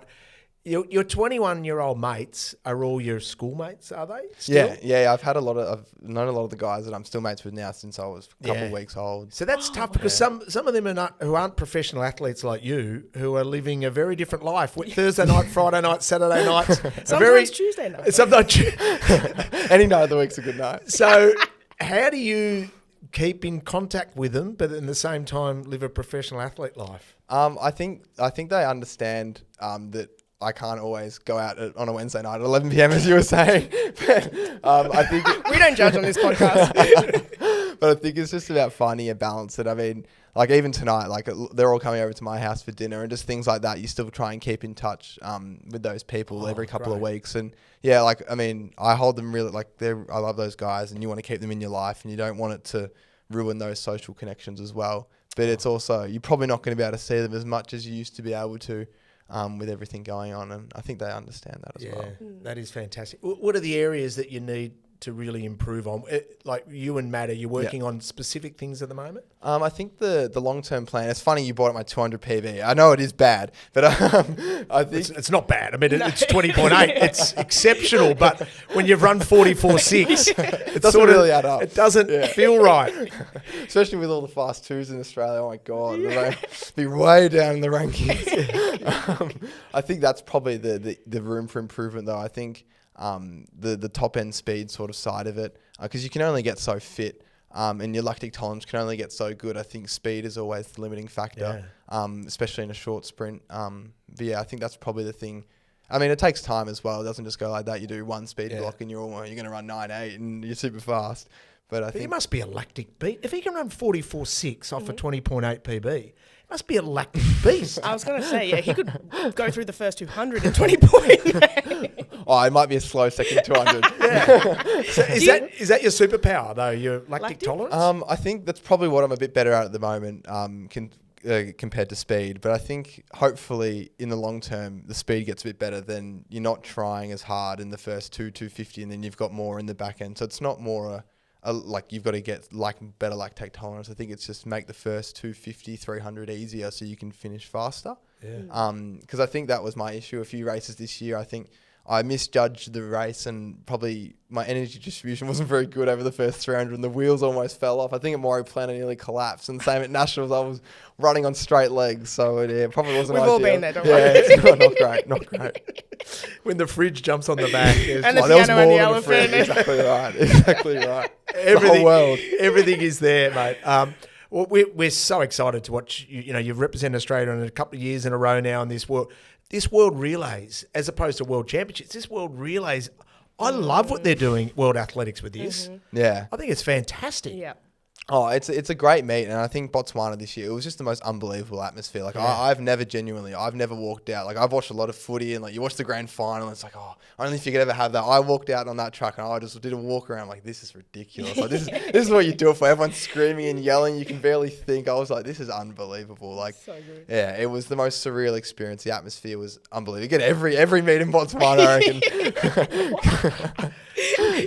[SPEAKER 1] Your 21-year-old mates are all your schoolmates, are they? Still?
[SPEAKER 4] Yeah. I've known a lot of the guys that I'm still mates with now since I was a couple of weeks old.
[SPEAKER 1] So that's tough because some of them are not, who aren't professional athletes like you, who are living a very different life. Thursday night, Friday night, Saturday nights.
[SPEAKER 2] Sometimes Tuesday night.
[SPEAKER 1] Sometimes
[SPEAKER 4] Any night of the week's a good night.
[SPEAKER 1] So how do you keep in contact with them, but at the same time live a professional athlete life?
[SPEAKER 4] I think they understand that I can't always go out on a Wednesday night at 11 p.m. as you were saying. But, I think
[SPEAKER 2] We don't judge on this podcast.
[SPEAKER 4] but I think it's just about finding a balance. That I mean, like even tonight, like they're all coming over to my house for dinner and just things like that. You still try and keep in touch with those people every couple of weeks. And yeah, like I mean, I hold them really like I love those guys, and you want to keep them in your life, and you don't want it to ruin those social connections as well. But it's also you're probably not going to be able to see them as much as you used to be able to. With everything going on, and I think they understand that as well.
[SPEAKER 1] That is fantastic. What are the areas that you need to really improve on? Like you and Matt, are you working on specific things at the moment?
[SPEAKER 4] I think the long-term plan, it's funny you bought up my 200 PB. I know it is bad, but I think...
[SPEAKER 1] It's not bad. I mean, it's 20.8. It's exceptional, but when you've run 44.6,
[SPEAKER 4] it doesn't really add up.
[SPEAKER 1] It doesn't feel right.
[SPEAKER 4] Especially with all the fast twos in Australia. Oh, my God. Be way down in the rankings. I think that's probably the room for improvement, though. I think the top-end speed sort of side of it, because you can only get so fit. And your lactic tolerance can only get so good. I think speed is always the limiting factor, especially in a short sprint. But yeah, I think that's probably the thing. I mean, it takes time as well. It doesn't just go like that. You do one speed block and you're going to run 9.8 and you're super fast. But I think
[SPEAKER 1] he must be a lactic beast. If he can run 44.6 off a 20.8 PB, must be a lactic beast.
[SPEAKER 2] I was going to say, he could go through the first 200 in 20.8.
[SPEAKER 4] Oh, it might be a slow second 200.
[SPEAKER 1] So is that your superpower, though, your lactic tolerance?
[SPEAKER 4] I think that's probably what I'm a bit better at the moment compared to speed. But I think hopefully in the long term, the speed gets a bit better. Then you're not trying as hard in the first 250, and then you've got more in the back end. So it's not more like you've got to get better lactate tolerance. I think it's just make the first 250, 300 easier so you can finish faster. Because I think that was my issue a few races this year. I think I misjudged the race and probably my energy distribution wasn't very good over the first 300 and the wheels almost fell off. I think at Maury Planner nearly collapsed, and same at Nationals. I was running on straight legs, so it probably wasn't
[SPEAKER 2] We've
[SPEAKER 4] ideal.
[SPEAKER 2] all been there, don't
[SPEAKER 4] yeah,
[SPEAKER 2] worry.
[SPEAKER 4] it's not great.
[SPEAKER 1] When the fridge jumps on the back.
[SPEAKER 2] And the piano and the elephant.
[SPEAKER 4] Exactly right. The whole world.
[SPEAKER 1] Everything is there, mate. Well, we're so excited to watch. You've represented Australia in a couple of years in a row now in this world relays, as opposed to world championships. This world relays, I love what they're doing, World Athletics, with this.
[SPEAKER 4] Yeah.
[SPEAKER 1] I think it's fantastic.
[SPEAKER 2] Yeah.
[SPEAKER 4] Oh, it's a great meet, and I think Botswana this year, it was just the most unbelievable atmosphere. Like, I've never walked out. Like, I've watched a lot of footy, and like you watch the grand final, and it's like, only if you could ever have that. I walked out on that track, and I just did a walk around like, this is ridiculous. Like, this is what you do it for. Everyone's screaming and yelling. You can barely think. I was like, this is unbelievable. Like,
[SPEAKER 2] So good.
[SPEAKER 4] Yeah, it was the most surreal experience. The atmosphere was unbelievable. You get every meet in Botswana, I reckon.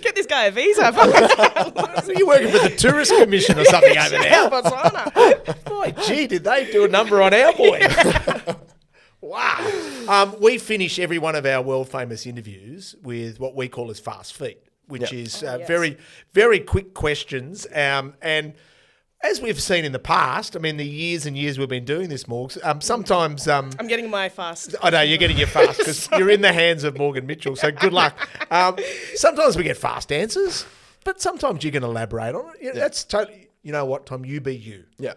[SPEAKER 2] Get this guy a visa.
[SPEAKER 1] Are you working for the Tourist Commission or something over there?
[SPEAKER 2] Botswana.
[SPEAKER 1] Boy, gee, did they do a number on our boy? Wow. We finish every one of our world famous interviews with what we call as fast feet, which is very, very quick questions. And as we've seen in the past, I mean, the years and years we've been doing this, Morgs, sometimes...
[SPEAKER 2] I'm getting my fast.
[SPEAKER 1] I know, you're getting your fast because you're in the hands of Morgan Mitchell, so good luck. Sometimes we get fast answers, but sometimes you can elaborate on it. That's totally... You know what, Tom? You be you.
[SPEAKER 4] Yeah.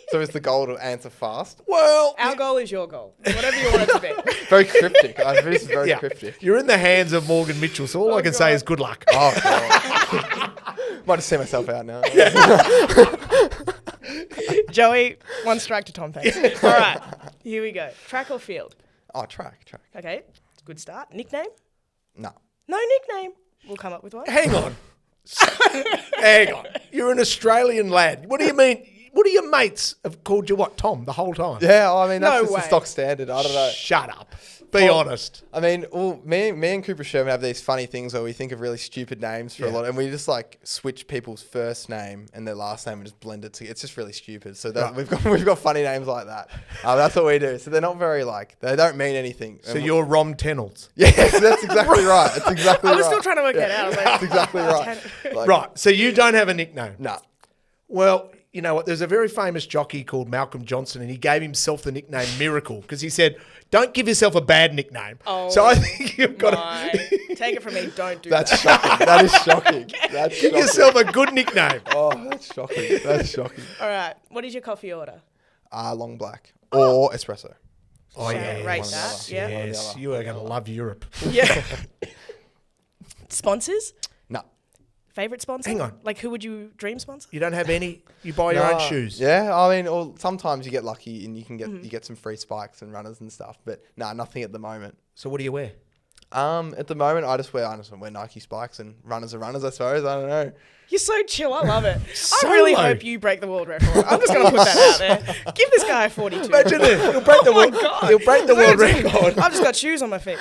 [SPEAKER 4] So it's the goal to answer fast?
[SPEAKER 1] Well...
[SPEAKER 2] Our goal is your goal. Whatever you want it to be.
[SPEAKER 4] Very cryptic. This is very cryptic.
[SPEAKER 1] You're in the hands of Morgan Mitchell, so all I can say is good luck.
[SPEAKER 4] Oh, God. Might just see myself out now.
[SPEAKER 2] Joey, one strike to Tom, thanks. All right, here we go. Track or field?
[SPEAKER 4] Oh, track.
[SPEAKER 2] Okay, good start. Nickname?
[SPEAKER 4] No.
[SPEAKER 2] No nickname. We'll come up with one.
[SPEAKER 1] Hang on. Hang on. You're an Australian lad. What do you mean? What do your mates have called you what, Tom, the whole time?
[SPEAKER 4] Yeah, I mean, that's
[SPEAKER 2] No
[SPEAKER 4] just
[SPEAKER 2] way.
[SPEAKER 4] the stock standard. I don't know.
[SPEAKER 1] Shut up. Be honest.
[SPEAKER 4] I mean, me and Cooper Sherman have these funny things where we think of really stupid names for a lot, and we just like switch people's first name and their last name and just blend it together. It's just really stupid. So that we've got funny names like that. That's what we do. So they're not very they don't mean anything.
[SPEAKER 1] So you're Rom Tennells.
[SPEAKER 4] Yes, that's exactly right. That's exactly
[SPEAKER 2] I
[SPEAKER 4] right.
[SPEAKER 2] was still trying to work that out. I was like,
[SPEAKER 4] That's exactly right.
[SPEAKER 1] Right. So you don't have a nickname.
[SPEAKER 4] No.
[SPEAKER 1] Well, you know what? There's a very famous jockey called Malcolm Johnson, and he gave himself the nickname Miracle because he said, "Don't give yourself a bad nickname."
[SPEAKER 2] Oh,
[SPEAKER 1] so I think you've got
[SPEAKER 2] to take it from me. Don't do
[SPEAKER 4] That's
[SPEAKER 2] that.
[SPEAKER 4] shocking. That is shocking. That's
[SPEAKER 1] give
[SPEAKER 4] shocking.
[SPEAKER 1] yourself a good nickname.
[SPEAKER 4] Oh, that's shocking. That's shocking.
[SPEAKER 2] All right. What is your coffee order?
[SPEAKER 4] Long black or espresso.
[SPEAKER 1] Oh yeah,
[SPEAKER 2] Rate
[SPEAKER 4] one or the
[SPEAKER 2] that.
[SPEAKER 4] other.
[SPEAKER 2] Yeah.
[SPEAKER 1] Yes, you are going to love Europe.
[SPEAKER 2] Yeah. Sponsors?
[SPEAKER 4] No.
[SPEAKER 2] Favorite sponsor?
[SPEAKER 1] Hang on.
[SPEAKER 2] Like, who would you dream sponsor?
[SPEAKER 1] You don't have any. You buy your own shoes.
[SPEAKER 4] Yeah, I mean, or sometimes you get lucky and you can get you get some free spikes and runners and stuff, but nothing at the moment.
[SPEAKER 1] So what do you wear?
[SPEAKER 4] At the moment, I just wear Nike spikes and runners are runners, I suppose. I don't know.
[SPEAKER 2] You're so chill. I love it.
[SPEAKER 1] So
[SPEAKER 2] I really
[SPEAKER 1] low.
[SPEAKER 2] hope you break the world record. I'm just going to put that out there. Give this guy a 42.
[SPEAKER 1] Imagine it. He'll break the world. He'll break the world record.
[SPEAKER 2] I've just got shoes on my feet.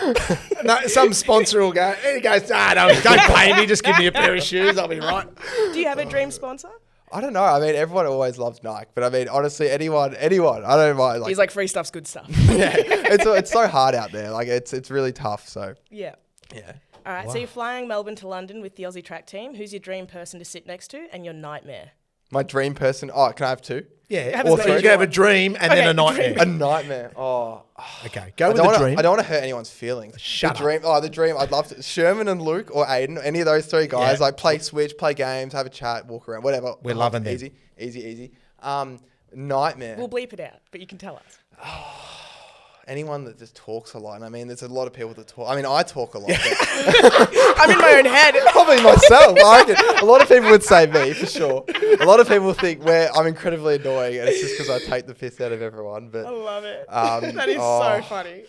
[SPEAKER 1] No, some sponsor will go. And he goes, don't pay me. Just give me a pair of shoes. I'll be right.
[SPEAKER 2] Do you have a dream sponsor?
[SPEAKER 4] I don't know. I mean, everyone always loves Nike, but I mean, honestly, anyone, I don't mind.
[SPEAKER 2] He's like, free stuff's good stuff.
[SPEAKER 4] Yeah, it's so hard out there. Like, it's really tough. So
[SPEAKER 2] Yeah.
[SPEAKER 4] yeah.
[SPEAKER 2] All right, so you're flying Melbourne to London with the Aussie track team. Who's your dream person to sit next to and your nightmare?
[SPEAKER 4] My dream person. Oh, can I have two?
[SPEAKER 1] Yeah.
[SPEAKER 2] Have
[SPEAKER 1] Or
[SPEAKER 2] as
[SPEAKER 1] three.
[SPEAKER 2] many
[SPEAKER 1] You
[SPEAKER 2] as
[SPEAKER 1] can have a
[SPEAKER 2] you
[SPEAKER 1] dream and then a nightmare.
[SPEAKER 4] A nightmare. Oh.
[SPEAKER 1] Okay, go with the dream.
[SPEAKER 4] I don't want to hurt anyone's feelings.
[SPEAKER 1] Shut
[SPEAKER 4] the dream. Oh, the dream. I'd love to. Sherman and Luke or Aiden, any of those three guys,
[SPEAKER 1] Yeah.
[SPEAKER 4] like play Switch, play games, have a chat, walk around, whatever.
[SPEAKER 1] We're loving them.
[SPEAKER 4] Easy. Nightmare.
[SPEAKER 2] We'll bleep it out, but you can tell us.
[SPEAKER 4] Anyone that just talks a lot. And I mean, there's a lot of people that talk. I mean, I talk a lot. But
[SPEAKER 2] I'm in my own head.
[SPEAKER 4] probably myself. I reckon. A lot of people would say me, for sure. A lot of people think I'm incredibly annoying, and it's just because I take the piss out of everyone. But
[SPEAKER 2] I love it.
[SPEAKER 4] Um,
[SPEAKER 2] That is so funny.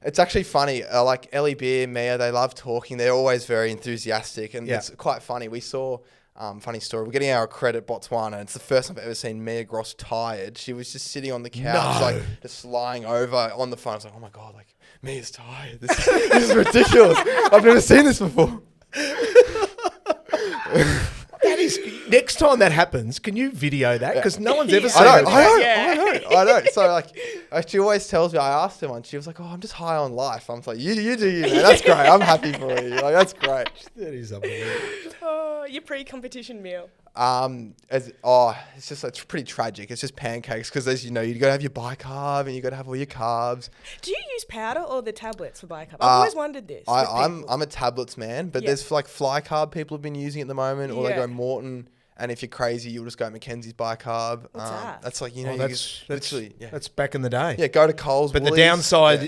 [SPEAKER 4] it's actually funny. Like Ellie Beer, Mia, they love talking. They're always very enthusiastic, and it's quite funny. We saw. Funny story. We're getting our credit Botswana. It's the first time I've ever seen Mia Gross tired. She was just sitting on the couch, like just lying over on the phone. I was like, oh my God, like Mia's tired. This is ridiculous. I've never seen this before.
[SPEAKER 1] That is. Next time that happens, can you video that? Because no one's ever
[SPEAKER 2] Yeah.
[SPEAKER 1] seen it.
[SPEAKER 4] I know. So like, she always tells me. I asked her once. She was like, "Oh, I'm just high on life." I'm like, "You do you, man. That's great. I'm happy for you. Like, that's great."
[SPEAKER 1] That is unbelievable.
[SPEAKER 2] Oh, your pre-competition meal.
[SPEAKER 4] It's pretty tragic. It's just pancakes because, as you know, you got to have your bicarb and you got to have all your carbs.
[SPEAKER 2] Do you use powder or the tablets for bicarb? I've always wondered this.
[SPEAKER 4] I'm a tablets man, but
[SPEAKER 2] Yeah.
[SPEAKER 4] there's like fly carb people have been using at the moment, or they
[SPEAKER 2] Yeah.
[SPEAKER 4] go Morton. And if you're crazy, you'll just go Mackenzie's bicarb.
[SPEAKER 2] What's that?
[SPEAKER 4] That's like, you
[SPEAKER 1] Oh,
[SPEAKER 4] know,
[SPEAKER 1] that's
[SPEAKER 4] literally, yeah.
[SPEAKER 1] That's back in the day.
[SPEAKER 4] Yeah, go to Coles.
[SPEAKER 1] But
[SPEAKER 4] Woolies.
[SPEAKER 1] the downside,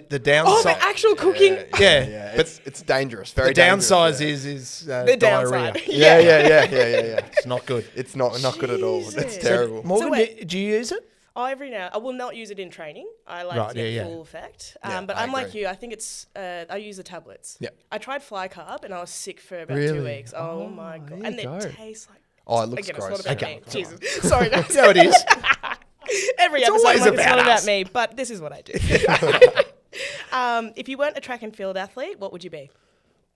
[SPEAKER 2] Oh, the actual cooking.
[SPEAKER 1] Yeah,
[SPEAKER 4] but it's dangerous. Very
[SPEAKER 1] the
[SPEAKER 4] dangerous.
[SPEAKER 1] downside
[SPEAKER 4] yeah.
[SPEAKER 1] is
[SPEAKER 2] The
[SPEAKER 1] diarrhea.
[SPEAKER 2] downside.
[SPEAKER 4] Yeah.
[SPEAKER 1] It's not good.
[SPEAKER 4] It's not good at all. It's
[SPEAKER 2] Jesus.
[SPEAKER 4] terrible.
[SPEAKER 1] Morgan,
[SPEAKER 2] wait.
[SPEAKER 1] do you use it?
[SPEAKER 2] Oh, every now. I will not use it in training. I like
[SPEAKER 1] Right,
[SPEAKER 2] to get
[SPEAKER 1] yeah.
[SPEAKER 2] full effect.
[SPEAKER 4] Yeah,
[SPEAKER 2] But
[SPEAKER 4] I
[SPEAKER 2] I'm like
[SPEAKER 4] agree.
[SPEAKER 2] you. I think it's. I use the tablets.
[SPEAKER 4] Yeah.
[SPEAKER 2] I tried fly carb and I was sick for about 2
[SPEAKER 4] Really?
[SPEAKER 2] weeks. Oh my God!
[SPEAKER 4] there
[SPEAKER 2] And
[SPEAKER 4] you
[SPEAKER 2] it
[SPEAKER 4] go.
[SPEAKER 2] tastes like.
[SPEAKER 4] Oh, it looks
[SPEAKER 2] Again, it's
[SPEAKER 4] gross.
[SPEAKER 2] not about
[SPEAKER 1] Okay,
[SPEAKER 2] me.
[SPEAKER 1] come
[SPEAKER 2] Jesus. Sorry, guys.
[SPEAKER 1] No, it is.
[SPEAKER 2] Every episode,
[SPEAKER 1] always
[SPEAKER 2] like, it's
[SPEAKER 1] about
[SPEAKER 2] not
[SPEAKER 1] us.
[SPEAKER 2] about me, but this is what I do. If you weren't a track and field athlete, what would you be?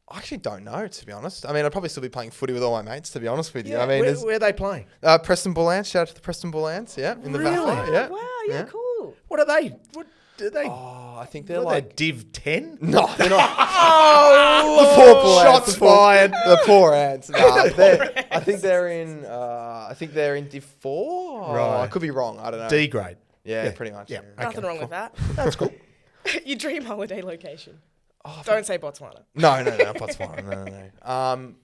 [SPEAKER 4] I actually don't know, to be honest. I mean, I'd probably still be playing footy with all my mates, to be honest with you. I mean,
[SPEAKER 1] where are they playing?
[SPEAKER 4] Preston Bull Ants. Shout out to the Preston Bull Ants. Yeah, in the
[SPEAKER 1] Really?
[SPEAKER 4] Valley. Yeah.
[SPEAKER 2] Wow, yeah, cool.
[SPEAKER 1] What are they? What do they?
[SPEAKER 4] Oh, I think they're
[SPEAKER 1] What are they,
[SPEAKER 4] like.
[SPEAKER 1] Div 10?
[SPEAKER 4] No, they're not.
[SPEAKER 1] Oh,
[SPEAKER 4] The poor Bull Ants.
[SPEAKER 1] shots fired.
[SPEAKER 4] The poor ants. Nah, I think they're in. I think they're in Div 4.
[SPEAKER 1] Right.
[SPEAKER 4] I could be wrong. I don't know.
[SPEAKER 1] D grade.
[SPEAKER 4] Yeah, pretty much.
[SPEAKER 1] Yeah.
[SPEAKER 4] Yeah.
[SPEAKER 2] Nothing wrong with that.
[SPEAKER 1] That's cool.
[SPEAKER 2] Your dream holiday location. Don't say Botswana.
[SPEAKER 4] No, Botswana. No. Oh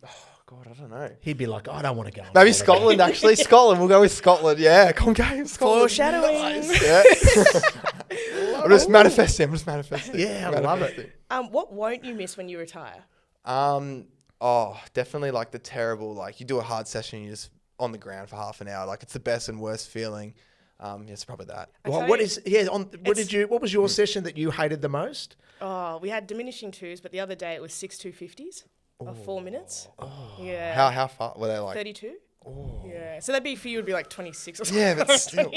[SPEAKER 4] God, I don't know.
[SPEAKER 1] He'd be like, I don't want to go. on
[SPEAKER 4] Maybe
[SPEAKER 1] holiday."
[SPEAKER 4] Scotland. Actually, Scotland. We'll go with Scotland. Yeah, come game. Scotland.
[SPEAKER 2] Foreshadowing.
[SPEAKER 4] Yeah. I'm just manifesting.
[SPEAKER 1] Yeah, I love it.
[SPEAKER 2] What won't you miss when you retire?
[SPEAKER 4] Definitely like the terrible, like you do a hard session, you're just on the ground for half an hour. Like it's the best and worst feeling. It's probably that.
[SPEAKER 1] What was your session that you hated the most?
[SPEAKER 2] Oh, we had diminishing twos, but the other day it was 6 250s of 4 minutes. Yeah.
[SPEAKER 4] How far were they like?
[SPEAKER 2] 32. Yeah. So that'd be for you would be like 26 or something.
[SPEAKER 4] Yeah, but still.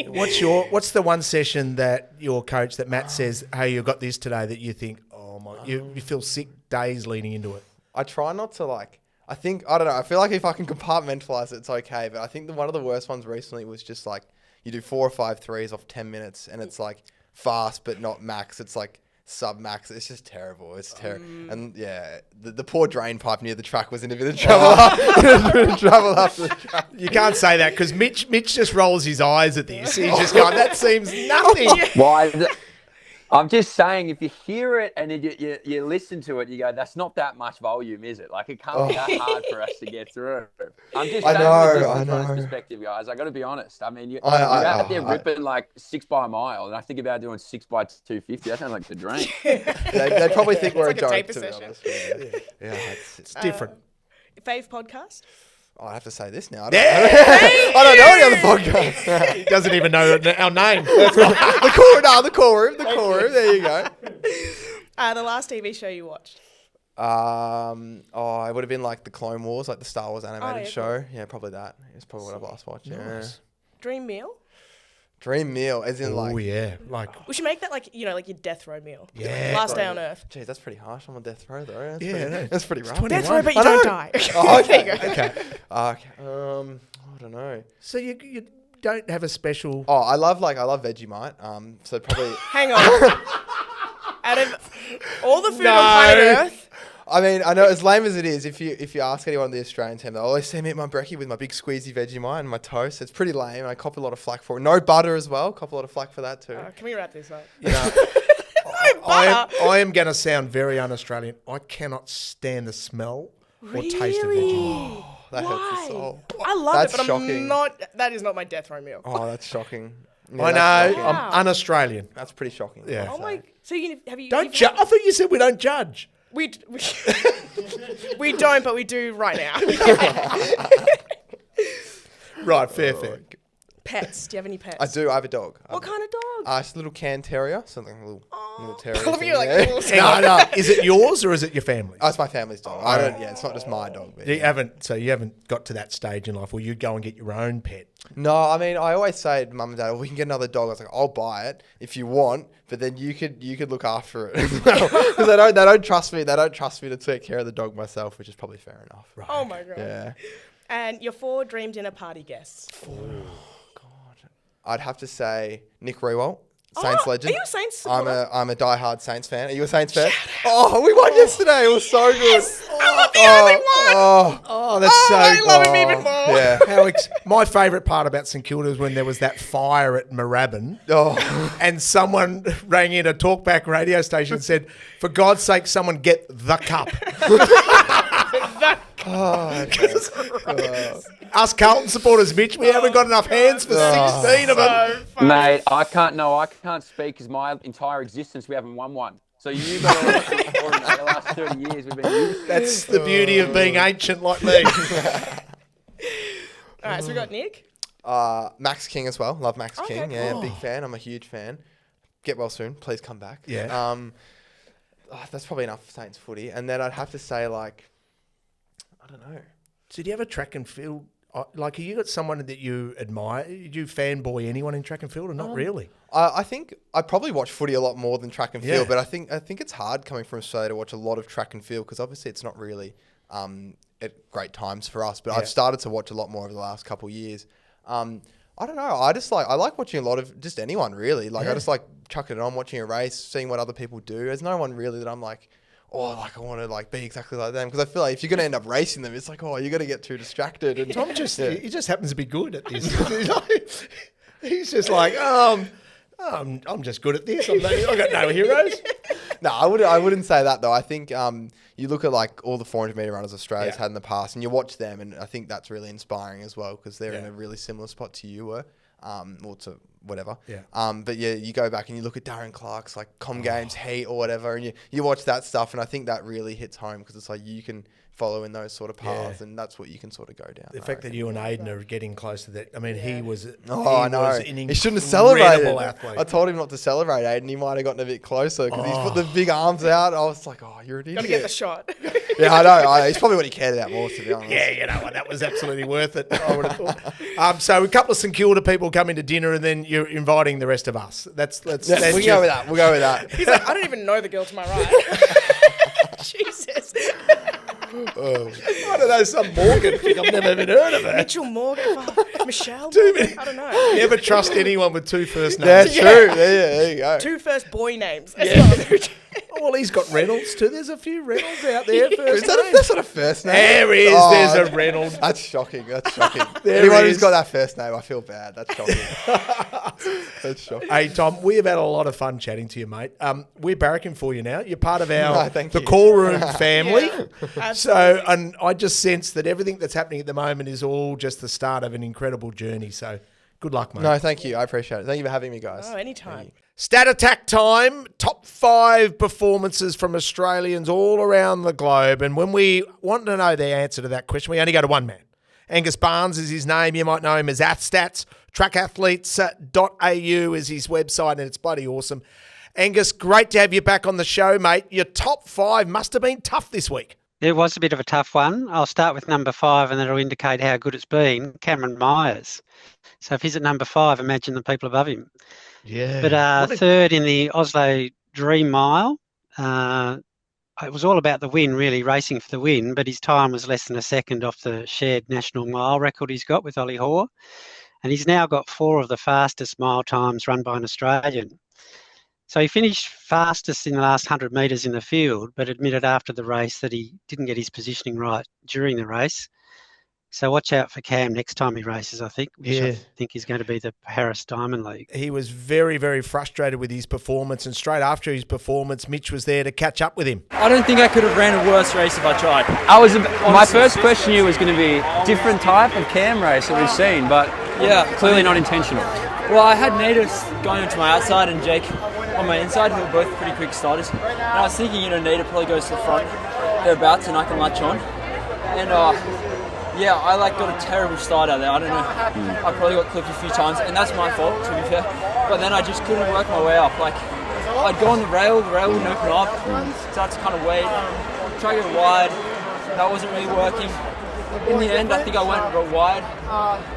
[SPEAKER 1] What's the one session that your coach, that Matt says, hey, you got this today, that you think, oh my, you feel sick days leading into it?
[SPEAKER 4] I try not to like. I don't know. I feel like if I can compartmentalize it, it's okay. But I think one of the worst ones recently was just like you do 4 or 5 threes off 10 minutes, and it's like fast but not max. It's like sub max. It's just terrible. It's terrible. And yeah, the poor drain pipe near the track was in a bit of trouble. After the track.
[SPEAKER 1] You can't say that because Mitch just rolls his eyes at this. He's just going, that seems nothing.
[SPEAKER 3] Why? I'm just saying, if you hear it and then you listen to it, you go, that's not that much volume, is it? Like, it can't be that hard for us to get through. I'm just saying, from this perspective, guys, I got to be honest. I mean, you're out there ripping like 6 by a mile, and I think about doing 6 by 250. That sounds like the dream.
[SPEAKER 4] They probably think we're
[SPEAKER 2] It's
[SPEAKER 4] a
[SPEAKER 2] like a
[SPEAKER 4] joke,
[SPEAKER 2] taper
[SPEAKER 4] to be
[SPEAKER 2] session.
[SPEAKER 4] honest. Yeah,
[SPEAKER 1] It's different.
[SPEAKER 2] Fave podcast?
[SPEAKER 4] I have to say this now. I don't know any other podcast.
[SPEAKER 1] He doesn't even know our name.
[SPEAKER 4] The core room. There you go.
[SPEAKER 2] The last TV show you watched?
[SPEAKER 4] It would have been like the Clone Wars, like the Star Wars animated show.
[SPEAKER 2] Cool.
[SPEAKER 4] Yeah, probably that. It's probably what I've last watched. Yeah.
[SPEAKER 1] Nice.
[SPEAKER 2] Dream meal?
[SPEAKER 4] Dream meal, as in
[SPEAKER 1] Oh yeah, like
[SPEAKER 2] We should make that like your death row meal.
[SPEAKER 1] Yeah.
[SPEAKER 2] Last day on Earth.
[SPEAKER 4] Geez, that's pretty harsh. I'm on death row though. That's
[SPEAKER 1] Yeah,
[SPEAKER 4] pretty,
[SPEAKER 1] no.
[SPEAKER 4] that's pretty rough.
[SPEAKER 1] 21.
[SPEAKER 2] Death row, but you
[SPEAKER 4] I
[SPEAKER 2] don't
[SPEAKER 4] know.
[SPEAKER 2] die.
[SPEAKER 4] Oh,
[SPEAKER 2] There you
[SPEAKER 4] okay.
[SPEAKER 2] go.
[SPEAKER 1] okay.
[SPEAKER 4] Okay. I don't know.
[SPEAKER 1] So you don't have a special.
[SPEAKER 4] Oh, I love Vegemite. So probably.
[SPEAKER 2] Hang on. Out of all the food on planet Earth,
[SPEAKER 4] I mean, I know as lame as it is, if you ask anyone on the Australian team, they always see me at my brekkie with my big squeezy Vegemite and my toast. It's pretty lame, and I cop a lot of flack for it. No butter as well. Cop a lot of flack for that too.
[SPEAKER 2] can we wrap this up?
[SPEAKER 1] You know, I am going to sound very un-Australian. I cannot stand the smell or taste of Vegemite.
[SPEAKER 4] That hurts
[SPEAKER 2] Why?
[SPEAKER 4] the soul.
[SPEAKER 2] I love
[SPEAKER 4] That's
[SPEAKER 2] it, but
[SPEAKER 4] shocking.
[SPEAKER 2] I'm not. That is not my death row meal.
[SPEAKER 4] Oh, that's shocking. Yeah,
[SPEAKER 1] I
[SPEAKER 4] that's
[SPEAKER 1] know.
[SPEAKER 4] shocking.
[SPEAKER 2] Wow.
[SPEAKER 1] I'm un-Australian.
[SPEAKER 4] That's pretty shocking.
[SPEAKER 1] Yeah.
[SPEAKER 2] Oh my! So have you?
[SPEAKER 1] Don't
[SPEAKER 2] you've-
[SPEAKER 1] judge. I thought you said we don't judge.
[SPEAKER 2] We we don't, but we do right now.
[SPEAKER 1] Right, fair.
[SPEAKER 2] Pets? Do you have any pets?
[SPEAKER 4] I do. I have a dog.
[SPEAKER 2] What kind of dog?
[SPEAKER 4] It's a little can terrier, something little terrier.
[SPEAKER 2] I love
[SPEAKER 4] thing,
[SPEAKER 2] you like.
[SPEAKER 4] yeah.
[SPEAKER 2] little-
[SPEAKER 1] No. Is it yours or is it your family's?
[SPEAKER 4] Oh, it's my family's dog. I don't. Yeah, it's not just my dog. But
[SPEAKER 1] You haven't got to that stage in life where you'd go and get your own pet.
[SPEAKER 4] No, I mean, I always say to mum and dad, we can get another dog. I was like, I'll buy it if you want, but then you could look after it because they don't trust me. They don't trust me to take care of the dog myself, which is probably fair enough.
[SPEAKER 1] Right.
[SPEAKER 2] Oh my god!
[SPEAKER 4] Yeah.
[SPEAKER 2] And your 4 dream dinner party guests.
[SPEAKER 4] I'd have to say Nick Rewalt, Saints legend.
[SPEAKER 2] Are you a Saints
[SPEAKER 4] I'm
[SPEAKER 2] supporter?
[SPEAKER 4] a diehard Saints fan. Are you a Saints fan? Oh, we won yesterday. It was so good.
[SPEAKER 2] I'm not the only one.
[SPEAKER 1] Oh, that's so
[SPEAKER 2] I
[SPEAKER 1] good.
[SPEAKER 2] love him even more.
[SPEAKER 4] Yeah.
[SPEAKER 1] My favourite part about St Kilda was when there was that fire at Moorabbin
[SPEAKER 4] Oh.
[SPEAKER 1] and someone rang in a talkback radio station and said, for God's sake, someone get the cup. Us Carlton supporters, Mitch, we haven't got enough hands for 16 of them.
[SPEAKER 3] Mate, I can't speak because my entire existence we haven't won one. So you got all the last 30 years we've been used.
[SPEAKER 1] That's the beauty of being ancient like me.
[SPEAKER 2] All right, so we got Nick.
[SPEAKER 4] Max King as well. Love Max
[SPEAKER 2] Okay,
[SPEAKER 4] King. Yeah,
[SPEAKER 2] cool.
[SPEAKER 4] big fan. I'm a huge fan. Get well soon. Please come back.
[SPEAKER 1] Yeah.
[SPEAKER 4] That's probably enough for Saints footy. And then I'd have to say, like, I don't know.
[SPEAKER 1] So do you have a track and field? Like, have you got someone that you admire? Do you fanboy anyone in track and field or not really?
[SPEAKER 4] I think I probably watch footy a lot more than track and field,
[SPEAKER 1] Yeah.
[SPEAKER 4] but I think it's hard coming from Australia to watch a lot of track and field because obviously it's not really at great times for us. But
[SPEAKER 1] Yeah.
[SPEAKER 4] I've started to watch a lot more over the last couple of years. I don't know. I like watching a lot of just anyone really. Like I just like chucking it on, watching a race, seeing what other people do. There's no one really that I'm like, oh, like I want to like be exactly like them because I feel like if you're going to end up racing them, it's like, oh, you're going to get too distracted. And
[SPEAKER 1] Tom he just happens to be good at this. He's just like, I'm just good at this. I got no heroes.
[SPEAKER 4] No, I wouldn't say that though. I think you look at like all the 400 meter runners Australia's had in the past, and you watch them, and I think that's really inspiring as well because they're in a really similar spot to you were, or to whatever.
[SPEAKER 1] Yeah.
[SPEAKER 4] But yeah, you go back and you look at Darren Clark's like Games Heat or whatever, and you watch that stuff, and I think that really hits home because it's like you can follow in those sort of paths, and that's what you can sort of go down.
[SPEAKER 1] The fact that you and Aiden are getting close to that. I mean, he was.
[SPEAKER 4] I know.
[SPEAKER 1] Was an
[SPEAKER 4] He shouldn't have celebrated.
[SPEAKER 1] athlete.
[SPEAKER 4] I told him not to celebrate, Aiden. He might have gotten a bit closer because he's put the big arms out. I was like, oh, you're an idiot.
[SPEAKER 2] Gotta get the shot.
[SPEAKER 4] Yeah, I know. It's probably what he cared about more, to be honest.
[SPEAKER 1] Yeah, you know what? That was absolutely worth it. I would have thought. So a couple of St Kilda people coming to dinner, and then you're inviting the rest of us. That's
[SPEAKER 4] We can go with that. We'll go with that.
[SPEAKER 2] He's like, I don't even know the girl to my right. Jesus.
[SPEAKER 1] I don't know, some Morgan thing. I've never even heard of her.
[SPEAKER 2] Mitchell Morgan. Michelle
[SPEAKER 1] Too
[SPEAKER 2] Morgan?
[SPEAKER 1] many.
[SPEAKER 2] I don't know.
[SPEAKER 1] Never trust anyone with 2 first
[SPEAKER 4] That's
[SPEAKER 1] names.
[SPEAKER 4] true. There you go.
[SPEAKER 2] 2 first boy names. That's
[SPEAKER 1] Oh, well, he's got Reynolds too. There's a few Reynolds out there.
[SPEAKER 4] Is
[SPEAKER 1] First
[SPEAKER 4] that
[SPEAKER 1] names.
[SPEAKER 4] that's not a first name?
[SPEAKER 1] There is.
[SPEAKER 4] Oh,
[SPEAKER 1] There's a Reynolds.
[SPEAKER 4] That's shocking. That's shocking.
[SPEAKER 1] There
[SPEAKER 4] Anyone
[SPEAKER 1] is.
[SPEAKER 4] who's got that first name, I feel bad. That's shocking. That's shocking.
[SPEAKER 1] Hey, Tom, we have had a lot of fun chatting to you, mate. We're barracking for you now. You're part of our
[SPEAKER 4] thank
[SPEAKER 1] the
[SPEAKER 4] you.
[SPEAKER 1] call room family.
[SPEAKER 2] absolutely.
[SPEAKER 1] So, and I just sense that everything that's happening at the moment is all just the start of an incredible journey. So, good luck, mate.
[SPEAKER 4] No, thank you. I appreciate it. Thank you for having me, guys.
[SPEAKER 2] Oh, anytime.
[SPEAKER 1] Stat Attack time. Top 5 performances from Australians all around the globe. And when we want to know the answer to that question, we only go to one man. Angus Barnes is his name. You might know him as AthStats. Trackathletes.au is his website, and it's bloody awesome. Angus, great to have you back on the show, mate. Your top 5 must have been tough this week.
[SPEAKER 5] It was a bit of a tough one. I'll start with number 5 and that'll indicate how good it's been. Cameron Myers. So if he's at number 5, imagine the people above him.
[SPEAKER 1] Yeah.
[SPEAKER 5] But third in the Oslo Dream Mile. It was all about the win, really, racing for the win, but his time was less than a second off the shared national mile record he's got with Ollie Hoare. And he's now got 4 of the fastest mile times run by an Australian. So he finished fastest in the last 100 metres in the field, but admitted after the race that he didn't get his positioning right during the race. So watch out for Cam next time he races, I think, which I think is going to be the Paris Diamond League.
[SPEAKER 1] He was very, very frustrated with his performance, and straight after his performance, Mitch was there to catch up with him.
[SPEAKER 6] I don't think I could have ran a worse race if I tried.
[SPEAKER 3] My first question to you was going to be different type of cam race that we've seen, but clearly not intentional.
[SPEAKER 6] Well, I had natives going onto my outside and Jake on my inside, who were both pretty quick starters. And I was thinking, native probably goes to the front thereabouts and I can latch on. And I got a terrible start out there. I don't know. I probably got clipped a few times, and that's my fault, to be fair. But then I just couldn't work my way up. Like, I'd go on the rail wouldn't open up, so I had to kind of wait, try to go wide. That wasn't really working. In the end, I think I went real wide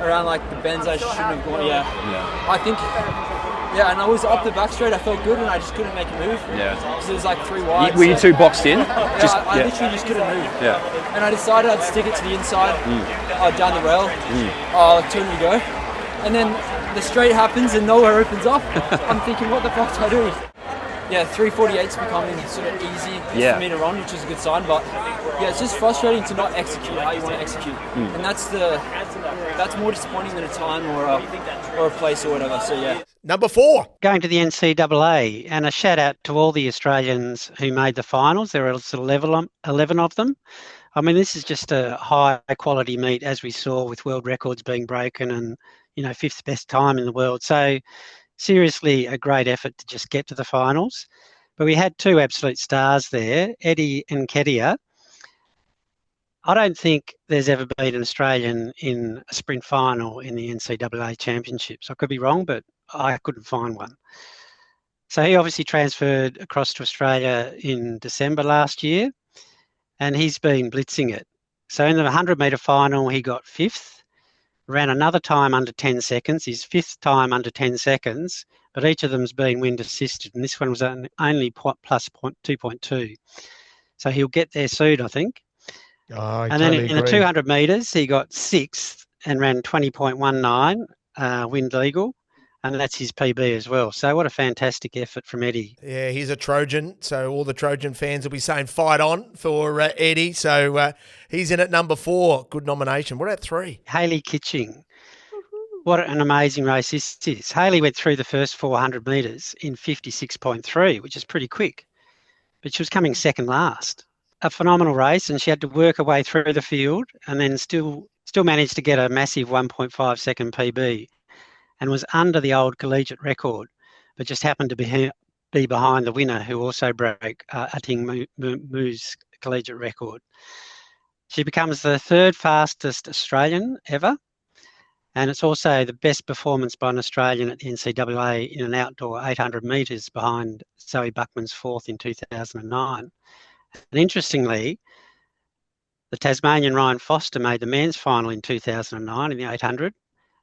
[SPEAKER 6] around like the bends I shouldn't have gone. I think. And I was up the back straight. I felt good, and I just couldn't make a move. Because it was like 3 wide.
[SPEAKER 3] Were you too boxed in?
[SPEAKER 6] I literally just couldn't move. And I decided I'd stick it to the inside, down the rail, turn to go, and then the straight happens and nowhere opens up. I'm thinking, what the fuck do I do? 3:48's becoming sort of easy for me to run, which is a good sign. But it's just frustrating to not execute how you want to execute, and that's more disappointing than a time or a place or whatever. So
[SPEAKER 1] Number 4.
[SPEAKER 5] Going to the NCAA, and a shout out to all the Australians who made the finals. There were sort of 11 of them. I mean, this is just a high quality meet, as we saw with world records being broken and, 5th best time in the world. So seriously, a great effort to just get to the finals. But we had 2 absolute stars there, Eddie and Kedia. I don't think there's ever been an Australian in a sprint final in the NCAA championships. I could be wrong, but I couldn't find one. So he obviously transferred across to Australia in December last year, and he's been blitzing it. So in the 100-metre final, he got 5th, ran another time under 10 seconds, his 5th time under 10 seconds, but each of them's been wind assisted, and this one was only plus 2.2. So he'll get there soon, I think. And then in the 200 metres, he got 6th and ran 20.19 wind legal, and that's his PB as well. So what a fantastic effort from Eddie.
[SPEAKER 1] Yeah, he's a Trojan, so all the Trojan fans will be saying fight on for Eddie. So he's in at number 4. Good nomination. What about 3?
[SPEAKER 5] Hayley Kitching. What an amazing race this is. Hayley went through the first 400 metres in 56.3, which is pretty quick, but she was coming second last. A phenomenal race, and she had to work her way through the field and then still managed to get a massive 1.5 second PB and was under the old collegiate record, but just happened to be behind the winner, who also broke Ating Mu's collegiate record. She becomes the 3rd fastest Australian ever, and it's also the best performance by an Australian at the NCAA in an outdoor 800 metres, behind Zoe Buckman's 4th in 2009. And interestingly, the Tasmanian Ryan Foster made the men's final in 2009 in the 800,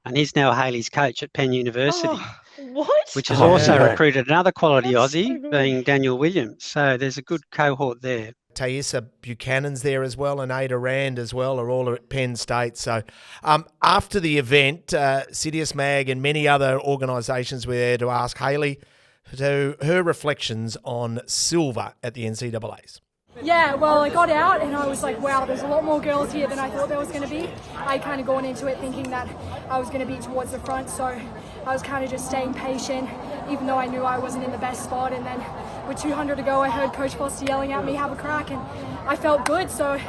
[SPEAKER 5] and he's now Hayley's coach at Penn University, which has also recruited another quality Aussie, being Daniel Williams. So there's a good cohort there.
[SPEAKER 1] Taissa Buchanan's there as well, and Ada Rand as well, are all at Penn State. So after the event, Sidious Mag and many other organisations were there to ask Hayley to her reflections on silver at the NCAAs.
[SPEAKER 7] Yeah, well, I got out and I was like, wow, there's a lot more girls here than I thought there was going to be. I kind of gone into it thinking that I was going to be towards the front, so I was kind of just staying patient, even though I knew I wasn't in the best spot. And then with 200 to go, I heard Coach Foster yelling at me, have a crack, and I felt good, so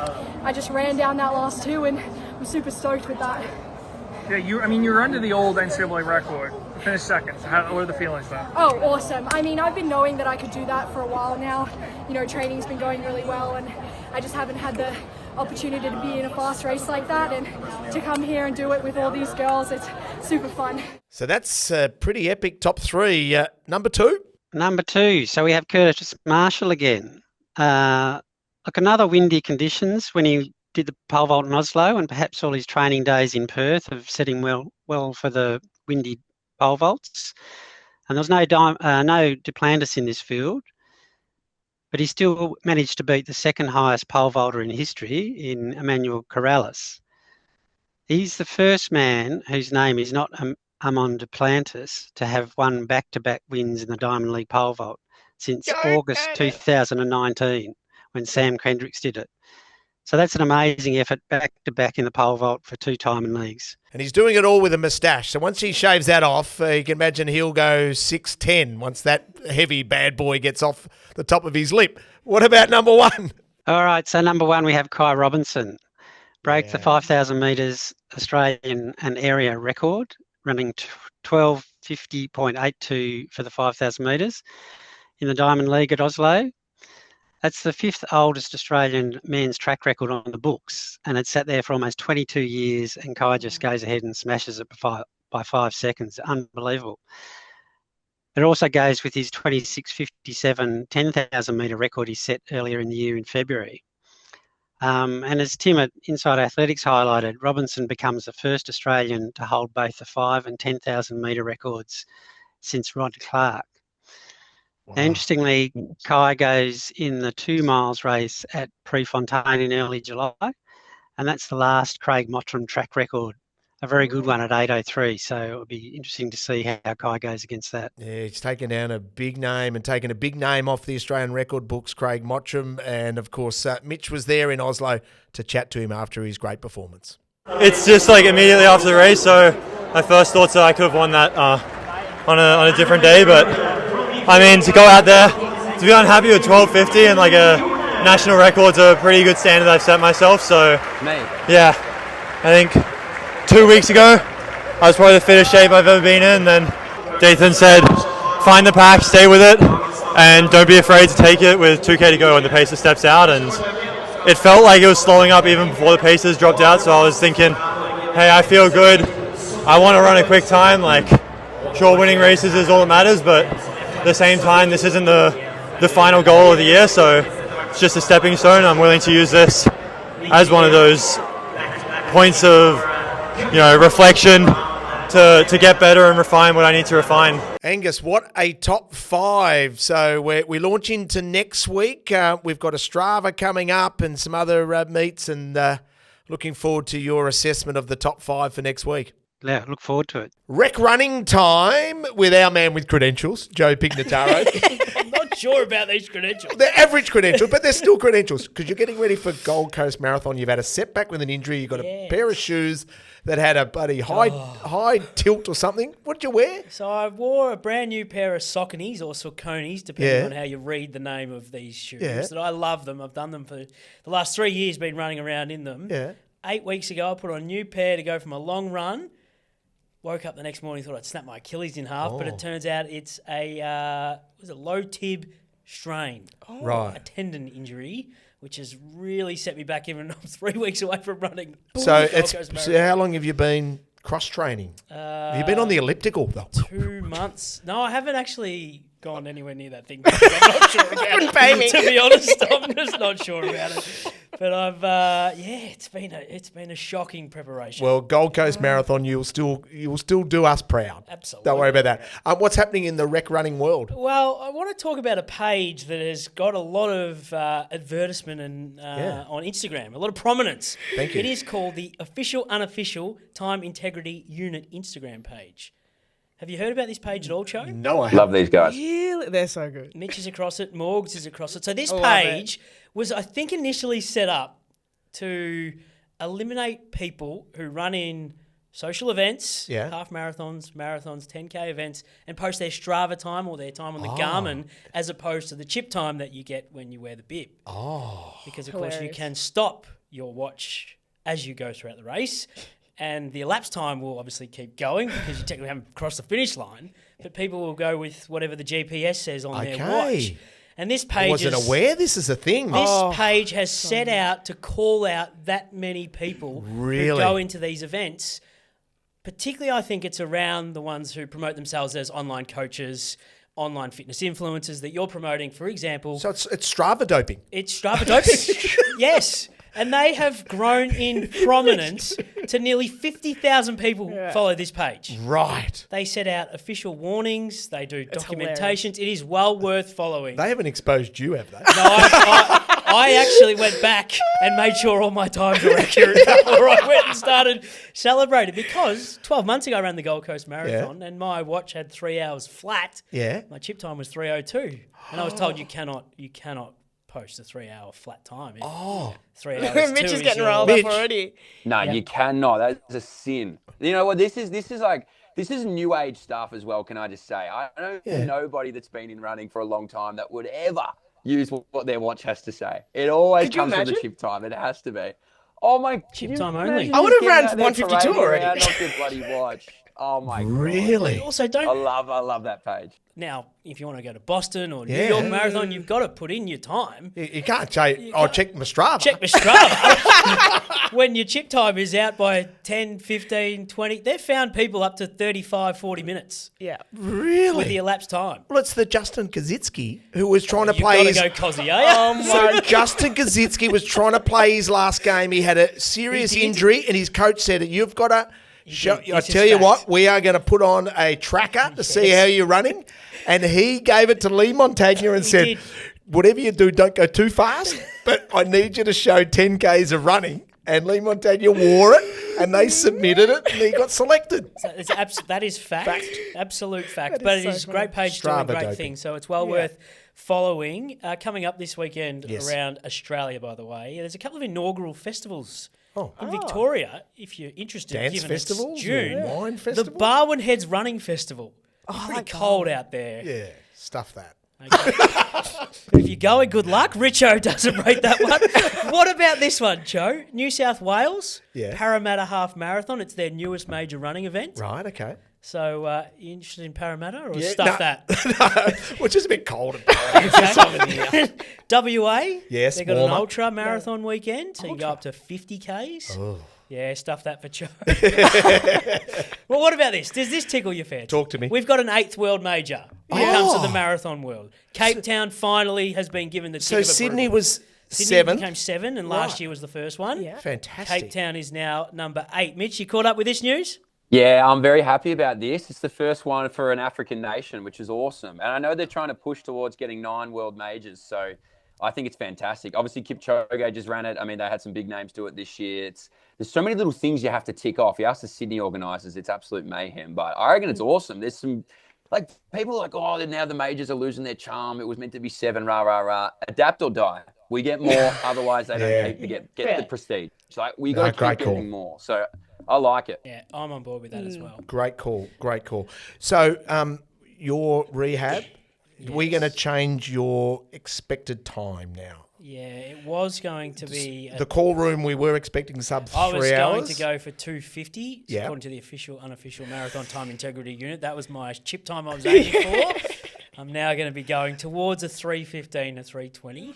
[SPEAKER 7] I just ran down that last 2, and I'm super stoked with that.
[SPEAKER 8] Yeah, you're under the old NCAA record. You finished second. So what are the feelings then?
[SPEAKER 7] Oh, awesome. I mean, I've been knowing that I could do that for a while now. Training's been going really well, and I just haven't had the opportunity to be in a fast race like that, and to come here and do it with all these girls, it's super fun.
[SPEAKER 1] So that's a pretty epic top 3. Number 2?
[SPEAKER 5] Number 2, so we have Curtis Marshall again. Look, another windy conditions when he did the pole vault in Oslo, and perhaps all his training days in Perth have set him well for the windy pole vaults. And there was no Duplantis in this field, but he still managed to beat the second highest pole vaulter in history in Emmanuel Corrales. He's the first man whose name is not Amon Duplantis to have won back-to-back wins in the Diamond League pole vault since August 2019, when Sam Kendricks did it. So that's an amazing effort back-to-back in the pole vault for 2 Diamond Leagues.
[SPEAKER 1] And he's doing it all with a moustache. So once he shaves that off, you can imagine he'll go 6'10" once that heavy bad boy gets off the top of his lip. What about number 1?
[SPEAKER 5] All right, so number 1, we have Kai Robinson. Broke the 5,000 metres Australian and area record, running 12:50.82 for the 5,000 metres in the Diamond League at Oslo. That's the 5th oldest Australian men's track record on the books, and it's sat there for almost 22 years, and Kai just goes ahead and smashes it by 5 seconds. Unbelievable. It also goes with his 26:57 10,000 metre record he set earlier in the year in February. And as Tim at Inside Athletics highlighted, Robinson becomes the first Australian to hold both the 5 and 10,000 metre records since Rod Clark. Wow. Now, interestingly, Kai goes in the 2 miles race at Prefontaine in early July, and that's the last Craig Mottram track record. A very good one at 8:03, so it'll be interesting to see how Kai goes against that.
[SPEAKER 1] Yeah, he's taken down a big name and taken a big name off the Australian record books, Craig Mottram, and of course Mitch was there in Oslo to chat to him after his great performance.
[SPEAKER 9] It's just like immediately after the race, so my first thoughts that I could have won that on a different day, but I mean, to go out there, to be unhappy with 12:50 and like a national record's a pretty good standard I've set myself, so yeah, I think 2 weeks ago, I was probably the fittest shape I've ever been in. Then Dathan said, find the pack, stay with it, and don't be afraid to take it with 2K to go when the pacer steps out. And it felt like it was slowing up even before the pacers dropped out. So I was thinking, hey, I feel good. I want to run a quick time. Like, sure, winning races is all that matters, but at the same time, this isn't the final goal of the year. So it's just a stepping stone. I'm willing to use this as one of those points of reflection to get better and refine what I need to refine.
[SPEAKER 1] Angus, what a top 5. So we launch into next week. We've got a Strava coming up and some other meets, and looking forward to your assessment of the top 5 for next week.
[SPEAKER 5] Yeah, look forward to it.
[SPEAKER 1] Rec running time with our man with credentials, Joe Pignataro.
[SPEAKER 10] I'm not sure about these credentials.
[SPEAKER 1] They're average credentials, but they're still credentials because you're getting ready for Gold Coast Marathon. You've had a setback with an injury. You've got a pair of shoes that had a bloody high tilt or something. What did you wear?
[SPEAKER 10] So I wore a brand new pair of Sauconys or Sauconys, depending on how you read the name of these shoes. That I love them. I've done them for the last 3 years, been running around in them.
[SPEAKER 1] Yeah.
[SPEAKER 10] 8 weeks ago, I put on a new pair to go from a long run. Woke up the next morning, thought I'd snap my Achilles in half, but it turns out it's a low tib strain.
[SPEAKER 1] Right.
[SPEAKER 10] A tendon injury, which has really set me back even though I'm 3 weeks away from running.
[SPEAKER 1] So how long have you been cross-training? Have you been on the elliptical, though?
[SPEAKER 10] 2 months. No, I haven't actually gone anywhere near that thing. I'm not sure about it.
[SPEAKER 1] Pay me.
[SPEAKER 10] To be honest, I'm just not sure about it. But I've it's been a shocking preparation.
[SPEAKER 1] Well, Gold Coast Marathon, you will still do us proud.
[SPEAKER 10] Absolutely.
[SPEAKER 1] Don't worry about that. What's happening in the rec running world?
[SPEAKER 10] Well, I want to talk about a page that has got a lot of advertisement and on Instagram, a lot of prominence.
[SPEAKER 1] Thank you.
[SPEAKER 10] It is called the Official Unofficial Time Integrity Unit Instagram page. Have you heard about this page at all, Cho?
[SPEAKER 1] No, I haven't.
[SPEAKER 3] Love these guys.
[SPEAKER 2] Really? They're so good.
[SPEAKER 10] Mitch is across it. Morgs is across it. So this
[SPEAKER 2] I love
[SPEAKER 10] page was, I think, initially set up to eliminate people who run in social events, half marathons, 10K events, and post their Strava time or their time on the Garmin as opposed to the chip time that you get when you wear the bib. Because, of course, you can stop your watch as you go throughout the race. And the elapsed time will obviously keep going because you technically haven't crossed the finish line. But people will go with whatever the GPS says on their watch. And this page
[SPEAKER 1] I wasn't aware this is a thing.
[SPEAKER 10] This page has set out to call out that many people who go into these events. Particularly, I think it's around the ones who promote themselves as online coaches online fitness influencers that you're promoting, for example.
[SPEAKER 1] So it's Strava doping.
[SPEAKER 10] It's Strava doping. Yes. And they have grown in prominence to nearly 50,000 people follow this page.
[SPEAKER 1] Right.
[SPEAKER 10] They set out official warnings. They do documentations. It is well worth following.
[SPEAKER 1] They haven't exposed you, have they?
[SPEAKER 10] No, I actually went back and made sure all my times were accurate before I went and started celebrating, because 12 months ago I ran the Gold Coast Marathon and my watch had 3 hours flat.
[SPEAKER 1] Yeah.
[SPEAKER 10] My chip time was 3:02, and I was told you cannot post a 3 hour flat time. 3 hours.
[SPEAKER 2] Mitch is getting rolled up already.
[SPEAKER 3] No, you cannot. That's a sin. You know what? This is new age stuff as well. Can I just say? I don't know nobody that's been in running for a long time that would ever use what their watch has to say. It always comes from the chip time. It has to be. Oh my!
[SPEAKER 10] Chip time only.
[SPEAKER 2] I would have ran 152 already.
[SPEAKER 3] Not your bloody watch. Oh my God.
[SPEAKER 1] Really?
[SPEAKER 10] Also, don't.
[SPEAKER 3] I love that page.
[SPEAKER 10] Now, if you want to go to Boston or New York Marathon, you've got to put in your time.
[SPEAKER 1] You can't say, check my Strava.
[SPEAKER 10] Check my Strava. When your chip time is out by 10, 15, 20, they've found people up to 35, 40 minutes.
[SPEAKER 2] Yeah.
[SPEAKER 1] Really?
[SPEAKER 10] With the elapsed time.
[SPEAKER 1] Well, it's the Justin Kazitsky who was trying to play
[SPEAKER 10] his... You've got to go Cozzy, are you?
[SPEAKER 1] So Justin Kazitsky was trying to play his last game. He had a serious injury, and his coach said, you've got to... I tell you what, we are going to put on a tracker to see how you're running. And he gave it to Lee Montagna and said, whatever you do, don't go too fast, but I need you to show 10Ks of running. And Lee Montagna wore it, and they submitted it, and he got selected.
[SPEAKER 10] So that is fact. Absolute fact. But it is a great page doing great things, so it's well worth following. Coming up this weekend around Australia, by the way, there's a couple of inaugural festivals. In Victoria, if you're interested,
[SPEAKER 1] dance festivals,
[SPEAKER 10] it's June,
[SPEAKER 1] wine festivals?
[SPEAKER 10] The Barwon Heads Running Festival. It's pretty cold out there.
[SPEAKER 1] Yeah, stuff that.
[SPEAKER 10] Okay. If you're going, good luck. Richo doesn't rate that one. What about this one, Joe? New South Wales, Parramatta Half Marathon. It's their newest major running event.
[SPEAKER 1] Right, okay.
[SPEAKER 10] So, you interested in Parramatta or stuff that?
[SPEAKER 1] No, which is a bit cold at Parramatta.
[SPEAKER 10] WA,
[SPEAKER 1] yes,
[SPEAKER 10] they've got an ultra marathon weekend, so you can go up to 50Ks.
[SPEAKER 1] Oh.
[SPEAKER 10] Yeah, stuff that for Joe. Well, what about this? Does this tickle your fancy?
[SPEAKER 1] Talk to me.
[SPEAKER 10] We've got an 8th world major when it comes to the marathon world. Cape Town finally has been given the tick of approval.
[SPEAKER 1] Sydney was
[SPEAKER 10] Sydney
[SPEAKER 1] 7.
[SPEAKER 10] became 7, and last year was the first one.
[SPEAKER 2] Yeah.
[SPEAKER 1] Fantastic.
[SPEAKER 10] Cape Town is now number 8. Mitch, you caught up with this news?
[SPEAKER 3] Yeah, I'm very happy about this. It's the first one for an African nation, which is awesome. And I know they're trying to push towards getting 9 world majors, so I think it's fantastic. Obviously, Kipchoge just ran it. I mean, they had some big names do it this year. There's so many little things you have to tick off. You ask the Sydney organisers, it's absolute mayhem. But I reckon it's awesome. There's some, people are like, oh, now the majors are losing their charm. It was meant to be 7, rah, rah, rah. Adapt or die. We get more, otherwise they don't keep to get the prestige. It's like, we got to keep getting more. So I like it.
[SPEAKER 10] Yeah, I'm on board with that as well.
[SPEAKER 1] Great call. So your rehab, we're going to change your expected time now.
[SPEAKER 10] Yeah, it was going to be...
[SPEAKER 1] The call room, we were expecting sub 3 hours.
[SPEAKER 10] I was going to go for 2:50,
[SPEAKER 1] yeah,
[SPEAKER 10] according to the unofficial Marathon Time Integrity Unit. That was my chip time I was aiming for. I'm now going to be going towards a 3:15 to 3:20,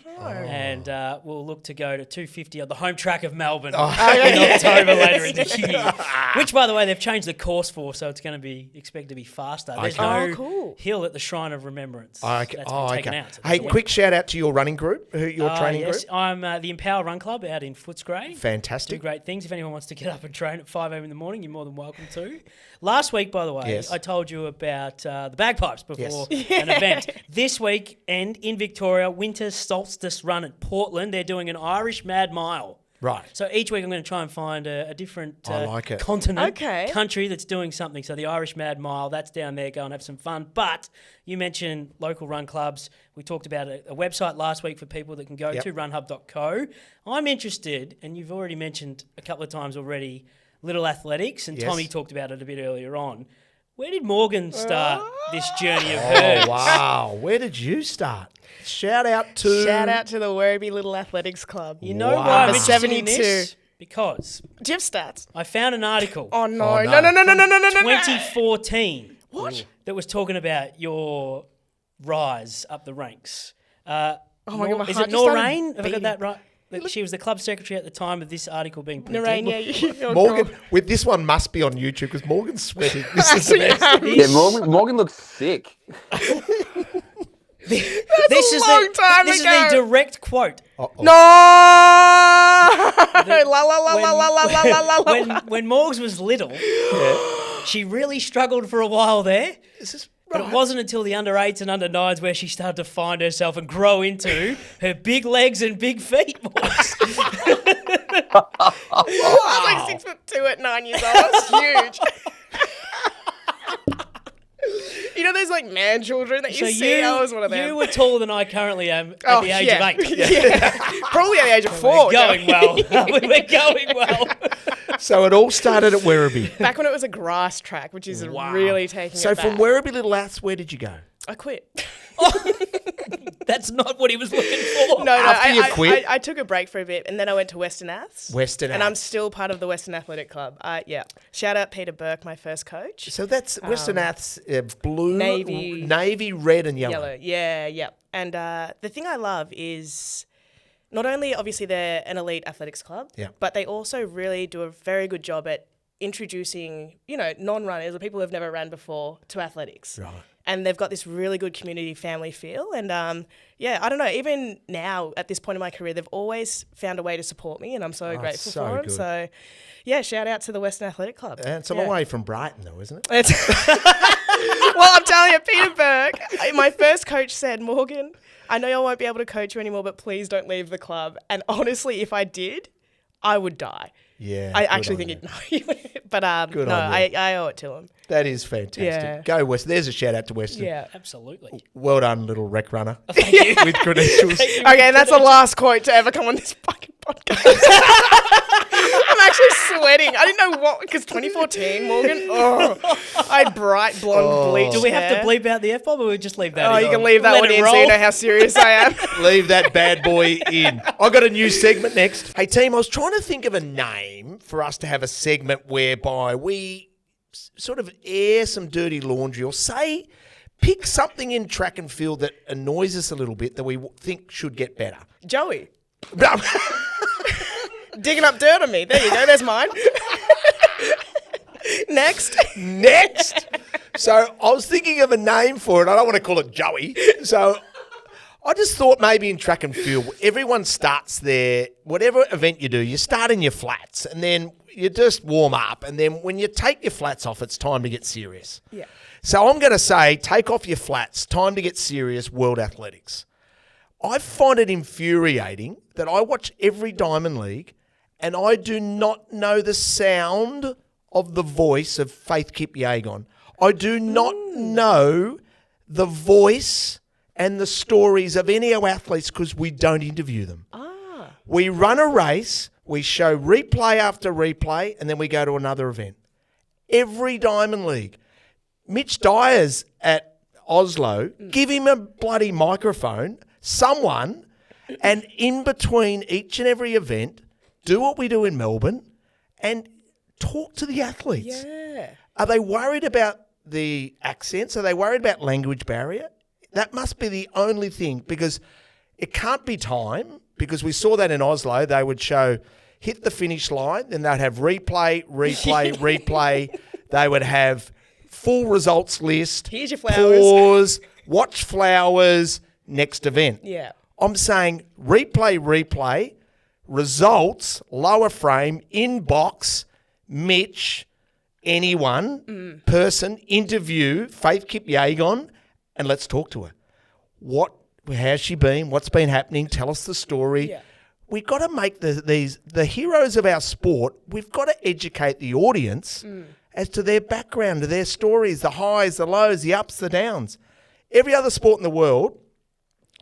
[SPEAKER 10] and we'll look to go to 2:50 on the home track of Melbourne in October later in the year. Which, by the way, they've changed the course for, so it's going to be expected to be faster. There's no hill at the Shrine of Remembrance. That's been taken out.
[SPEAKER 1] Hey, quick shout out to your running group, your training group.
[SPEAKER 10] I'm the Empower Run Club out in Footscray.
[SPEAKER 1] Fantastic.
[SPEAKER 10] Do great things. If anyone wants to get up and train at 5 a.m. in the morning, you're more than welcome to. Last week, by the way, I told you about the bagpipes before an event. This week, and in Victoria, Winter Solstice Run at Portland. They're doing an Irish Mad Mile.
[SPEAKER 1] Right.
[SPEAKER 10] So each week I'm going to try and find a different continent, country that's doing something. So the Irish Mad Mile, that's down there. Go and have some fun. But you mentioned local run clubs. We talked about a website last week for people that can go to runhub.co. I'm interested, and you've already mentioned a couple of times already, Little Athletics, and Tommy talked about it a bit earlier on. Where did Morgan start this journey of hers?
[SPEAKER 1] Oh, wow. Where did you start? Shout out to
[SPEAKER 2] the Werribee Little Athletics Club.
[SPEAKER 10] You know why I'm interested in this? Because
[SPEAKER 2] Gym stats.
[SPEAKER 10] I found an article.
[SPEAKER 2] Oh, no. No.
[SPEAKER 10] 2014.
[SPEAKER 2] What?
[SPEAKER 10] That was talking about your rise up the ranks.
[SPEAKER 2] Oh, my God.
[SPEAKER 10] Is it Noreen? Have I got that right? She was the club secretary at the time of this article being printed.
[SPEAKER 2] Noreen,
[SPEAKER 1] Morgan, with this one must be on YouTube because Morgan's sweating. This is the best.
[SPEAKER 3] Yeah, Morgan looks sick.
[SPEAKER 10] This
[SPEAKER 2] a long time
[SPEAKER 10] This
[SPEAKER 2] ago.
[SPEAKER 10] is the direct quote.
[SPEAKER 2] No! La la la
[SPEAKER 10] When,
[SPEAKER 2] la la la la la la.
[SPEAKER 10] when Morgs was little, she really struggled for a while there. But it wasn't until the under 8s and under 9s where she started to find herself and grow into her big legs and big feet.
[SPEAKER 2] I was like 6'2" at 9 years old. That's huge. You know those like man children that you see? I was one of them.
[SPEAKER 10] You were taller than I currently am at the age of 8.
[SPEAKER 2] Yeah. Probably at the age of 4.
[SPEAKER 10] We're going well. We're going well.
[SPEAKER 1] So it all started at Werribee.
[SPEAKER 2] Back when it was a grass track, which is really taking
[SPEAKER 1] So
[SPEAKER 2] it back.
[SPEAKER 1] from Werribee Little Aths, where did you go?
[SPEAKER 2] I quit.
[SPEAKER 10] That's not what he was looking for.
[SPEAKER 2] No,
[SPEAKER 1] After you quit?
[SPEAKER 2] I took a break for a bit and then I went to Western Aths.
[SPEAKER 1] And
[SPEAKER 2] I'm still part of the Western Athletic Club. Yeah. Shout out Peter Burke, my first coach.
[SPEAKER 1] So that's Western Aths, blue,
[SPEAKER 2] Navy,
[SPEAKER 1] red and yellow.
[SPEAKER 2] Yeah. And the thing I love is not only obviously they're an elite athletics club, but they also really do a very good job at introducing, non-runners or people who've never ran before to athletics.
[SPEAKER 1] Right.
[SPEAKER 2] And they've got this really good community family feel. And I don't know, even now at this point in my career, they've always found a way to support me and I'm so grateful for them.
[SPEAKER 1] Good.
[SPEAKER 2] So, yeah, shout out to the Western Athletic Club.
[SPEAKER 1] And it's a long way from Brighton though, isn't it?
[SPEAKER 2] Well, I'm telling you, Peter Burke, my first coach said, Morgan, I know I won't be able to coach you anymore, but please don't leave the club. And honestly, if I did, I would die.
[SPEAKER 1] Yeah.
[SPEAKER 2] I actually think he'd know. But I owe it to him.
[SPEAKER 1] That is fantastic.
[SPEAKER 2] Yeah.
[SPEAKER 1] Go West. There's a shout out to Western.
[SPEAKER 2] Yeah.
[SPEAKER 10] Absolutely.
[SPEAKER 1] Well done, little rec runner.
[SPEAKER 10] Thank you.
[SPEAKER 1] With credentials.
[SPEAKER 2] Okay, and that's the last quote to ever come on this fucking podcast. I'm actually sweating. I didn't know what, because 2014, Morgan, I had bright blonde bleached
[SPEAKER 10] Do we have
[SPEAKER 2] hair.
[SPEAKER 10] to bleep out the F-bomb or we just leave that in?
[SPEAKER 2] You can leave that
[SPEAKER 10] Let
[SPEAKER 2] one
[SPEAKER 10] it
[SPEAKER 2] in so
[SPEAKER 10] roll.
[SPEAKER 2] you know how serious I am.
[SPEAKER 1] Leave that bad boy in. I got a new segment next. Hey, team, I was trying to think of a name for us to have a segment whereby we sort of air some dirty laundry or say, pick something in track and field that annoys us a little bit that we think should get better.
[SPEAKER 2] Joey. Digging up dirt on me. There you go. There's mine. Next.
[SPEAKER 1] So I was thinking of a name for it. I don't want to call it Joey. So I just thought maybe in track and field, everyone starts there, whatever event you do, you start in your flats and then you just warm up. And then when you take your flats off, it's time to get serious.
[SPEAKER 2] Yeah.
[SPEAKER 1] So I'm going to say, take off your flats, time to get serious, World Athletics. I find it infuriating that I watch every Diamond League and I do not know the sound of the voice of Faith Kipyegon. I do not know the voice and the stories of any of our athletes because we don't interview them. We run a race, we show replay after replay, and then we go to another event. Every Diamond League. Mitch Dyer's at Oslo, give him a bloody microphone, someone, and in between each and every event, do what we do in Melbourne and talk to the athletes.
[SPEAKER 2] Yeah.
[SPEAKER 1] Are they worried about the accents? Are they worried about language barrier? That must be the only thing because it can't be time because we saw that in Oslo. They would show hit the finish line, then they'd have replay. They would have full results list.
[SPEAKER 2] Here's your flowers.
[SPEAKER 1] Pause, watch flowers, next event.
[SPEAKER 2] Yeah.
[SPEAKER 1] I'm saying replay, results, lower frame, inbox, Mitch, anyone, person, interview, Faith Kipyegon, and let's talk to her. How's she been? What's been happening? Tell us the story.
[SPEAKER 2] Yeah.
[SPEAKER 1] We've got to make the heroes of our sport, we've got to educate the audience as to their background, to their stories, the highs, the lows, the ups, the downs. Every other sport in the world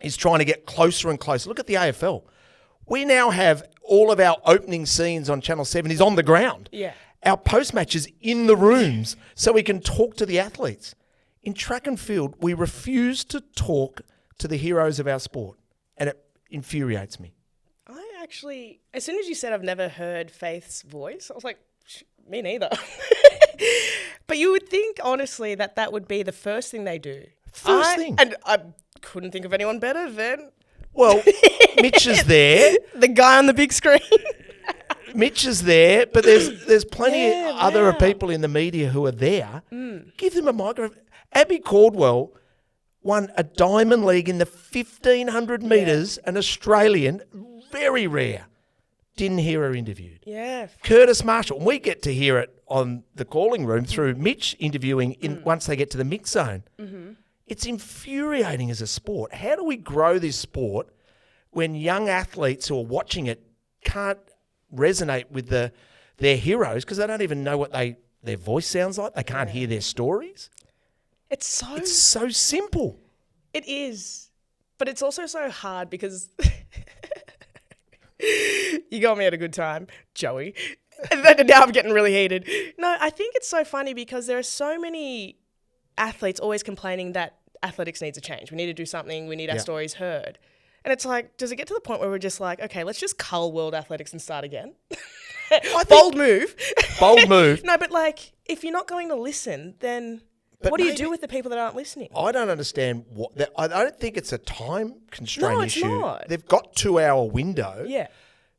[SPEAKER 1] is trying to get closer and closer. Look at the AFL. We now have all of our opening scenes on Channel 7 is on the ground.
[SPEAKER 2] Yeah.
[SPEAKER 1] Our post-match is in the rooms so we can talk to the athletes. In track and field, we refuse to talk to the heroes of our sport, and it infuriates me.
[SPEAKER 2] I actually, as soon as you said I've never heard Faith's voice, I was like, me neither. But you would think, honestly, that would be the first thing they do.
[SPEAKER 1] First thing.
[SPEAKER 2] And I couldn't think of anyone better than...
[SPEAKER 1] Well, Mitch is there.
[SPEAKER 2] The guy on the big screen.
[SPEAKER 1] Mitch is there, but there's plenty of other people in the media who are there. Give them a microphone. Abby Caldwell, won a Diamond League in the 1,500 metres, an Australian, very rare. Didn't hear her interviewed.
[SPEAKER 2] Yeah.
[SPEAKER 1] Curtis Marshall. We get to hear it on the calling room through Mitch interviewing once they get to the mix zone.
[SPEAKER 2] Mm-hmm.
[SPEAKER 1] It's infuriating as a sport. How do we grow this sport when young athletes who are watching it can't resonate with their heroes because they don't even know what their voice sounds like? They can't hear their stories.
[SPEAKER 2] It's
[SPEAKER 1] so simple.
[SPEAKER 2] It is. But it's also so hard because you got me at a good time, Joey. And then now I'm getting really heated. No, I think it's so funny because there are so many athletes always complaining that athletics needs a change. We need to do something. We need our stories heard. And it's like, does it get to the point where we're just like, okay, let's just cull world athletics and start again? Bold move.
[SPEAKER 1] Bold move.
[SPEAKER 2] No, but like, if you're not going to listen, then what do you do with the people that aren't listening?
[SPEAKER 1] I don't understand I don't think it's a time constraint issue.
[SPEAKER 2] No, it's not.
[SPEAKER 1] They've got 2-hour window.
[SPEAKER 2] Yeah.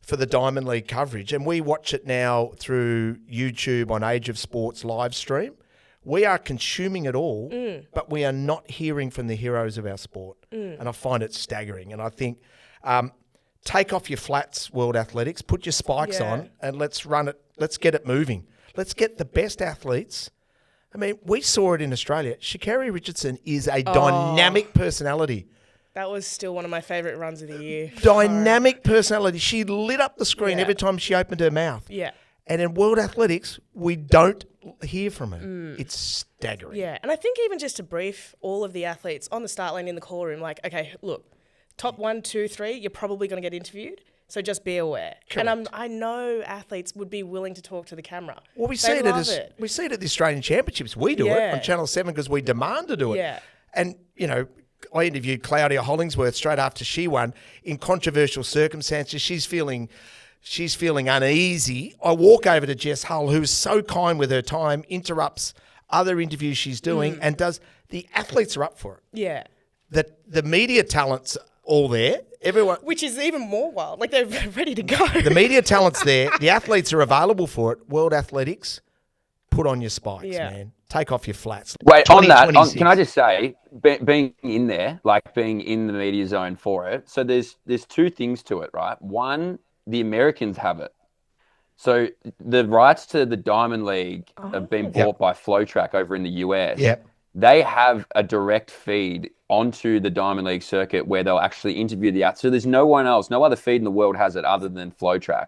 [SPEAKER 1] For the Diamond League coverage, and we watch it now through YouTube on Age of Sports live stream. We are consuming it all, but we are not hearing from the heroes of our sport. And I find it staggering. And I think take off your flats, World Athletics, put your spikes on, and let's run it. Let's get it moving. Let's get the best athletes. I mean, we saw it in Australia. Sha'Carri Richardson is a dynamic personality.
[SPEAKER 2] That was still one of my favourite runs of the year.
[SPEAKER 1] Dynamic personality. She lit up the screen every time she opened her mouth.
[SPEAKER 2] Yeah.
[SPEAKER 1] And in World Athletics, we don't hear from her. It's staggering.
[SPEAKER 2] Yeah. And I think even just to brief all of the athletes on the start line in the call room, like, okay, look, top 1, 2, 3, you're probably going to get interviewed. So just be aware.
[SPEAKER 1] Correct.
[SPEAKER 2] And I know athletes would be willing to talk to the camera.
[SPEAKER 1] Well, we see it at the Australian Championships. We do it on Channel 7 because we demand to do it.
[SPEAKER 2] Yeah.
[SPEAKER 1] And, you know, I interviewed Claudia Hollingsworth straight after she won in controversial circumstances. She's feeling uneasy. I walk over to Jess Hull, who's so kind with her time, interrupts other interviews she's doing, and the athletes are up for it.
[SPEAKER 2] Yeah.
[SPEAKER 1] The media talent's all there. Everyone,
[SPEAKER 2] which is even more wild. Like, they're ready to go.
[SPEAKER 1] The media talent's there. The athletes are available for it. World Athletics, put on your spikes, man. Take off your flats.
[SPEAKER 3] Wait, on that, can I just say, being in there, like being in the media zone for it, so there's 2 things to it, right? One, the Americans have it. So the rights to the Diamond League have been bought by FlowTrack over in the US.
[SPEAKER 1] Yep.
[SPEAKER 3] They have a direct feed onto the Diamond League circuit where they'll actually interview the athletes. So there's no one else, no other feed in the world has it other than FlowTrack.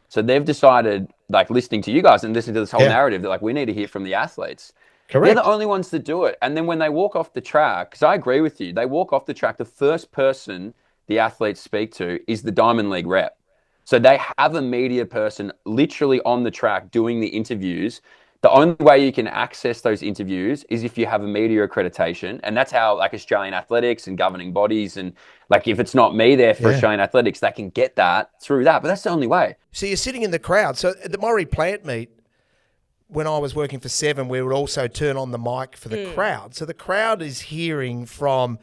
[SPEAKER 3] So they've decided, like listening to you guys and listening to this whole narrative, that like we need to hear from the athletes.
[SPEAKER 1] Correct.
[SPEAKER 3] They're the only ones that do it. And then when they walk off the track, because I agree with you, they walk off the track, the first person the athletes speak to is the Diamond League rep. So they have a media person literally on the track doing the interviews. The only way you can access those interviews is if you have a media accreditation. And that's how like Australian athletics and governing bodies and like if it's not me there for Australian athletics, they can get that through that. But that's the only way.
[SPEAKER 1] So you're sitting in the crowd. So at the Maury plant meet, when I was working for 7, we would also turn on the mic for the crowd. So the crowd is hearing from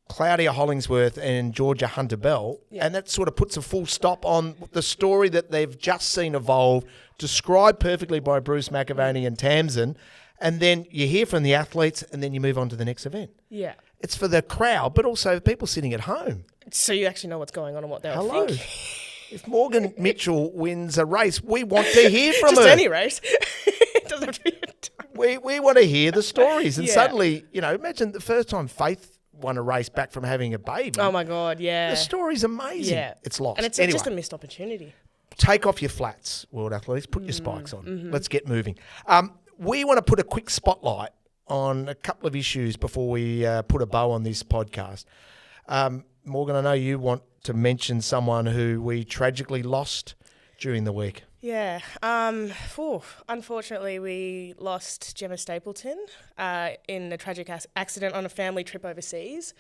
[SPEAKER 1] Claudia Hollingsworth and Georgia Hunter-Bell, and that sort of puts a full stop on the story that they've just seen evolve, described perfectly by Bruce McAvaney and Tamsin, and then you hear from the athletes, and then you move on to the next event.
[SPEAKER 2] Yeah.
[SPEAKER 1] It's for the crowd, but also people sitting at home.
[SPEAKER 2] So you actually know what's going on and what they're thinking.
[SPEAKER 1] If Morgan Mitchell wins a race, we want to hear from her.
[SPEAKER 2] Just any race. It doesn't have to be a time.
[SPEAKER 1] We want to hear the stories. And suddenly, you know, imagine the first time Faith won a race back from having a baby.
[SPEAKER 2] Oh, my God, yeah.
[SPEAKER 1] The story's amazing.
[SPEAKER 2] Yeah.
[SPEAKER 1] It's lost.
[SPEAKER 2] And it's just a missed opportunity.
[SPEAKER 1] Take off your flats, World Athletics. Put your spikes on. Let's get moving. We want to put a quick spotlight on a couple of issues before we put a bow on this podcast. Morgan, I know you want to mention someone who we tragically lost during the week.
[SPEAKER 2] Yeah. Unfortunately, we lost Gemma Stapleton in a tragic accident on a family trip overseas.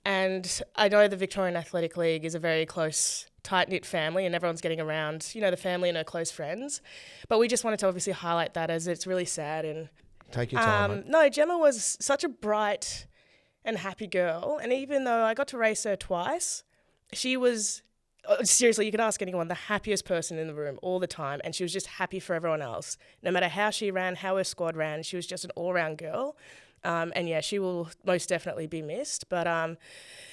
[SPEAKER 2] And I know the Victorian Athletic League is a very close, tight-knit family and everyone's getting around, you know, the family and her close friends. But we just wanted to obviously highlight that as it's really sad. And
[SPEAKER 1] take your time.
[SPEAKER 2] No, Gemma was such a bright and happy girl. And even though I got to race her twice, she was... seriously, you could ask anyone, the happiest person in the room all the time. And she was just happy for everyone else. No matter how she ran, how her squad ran, she was just an all-round girl. And yeah, she will most definitely be missed. But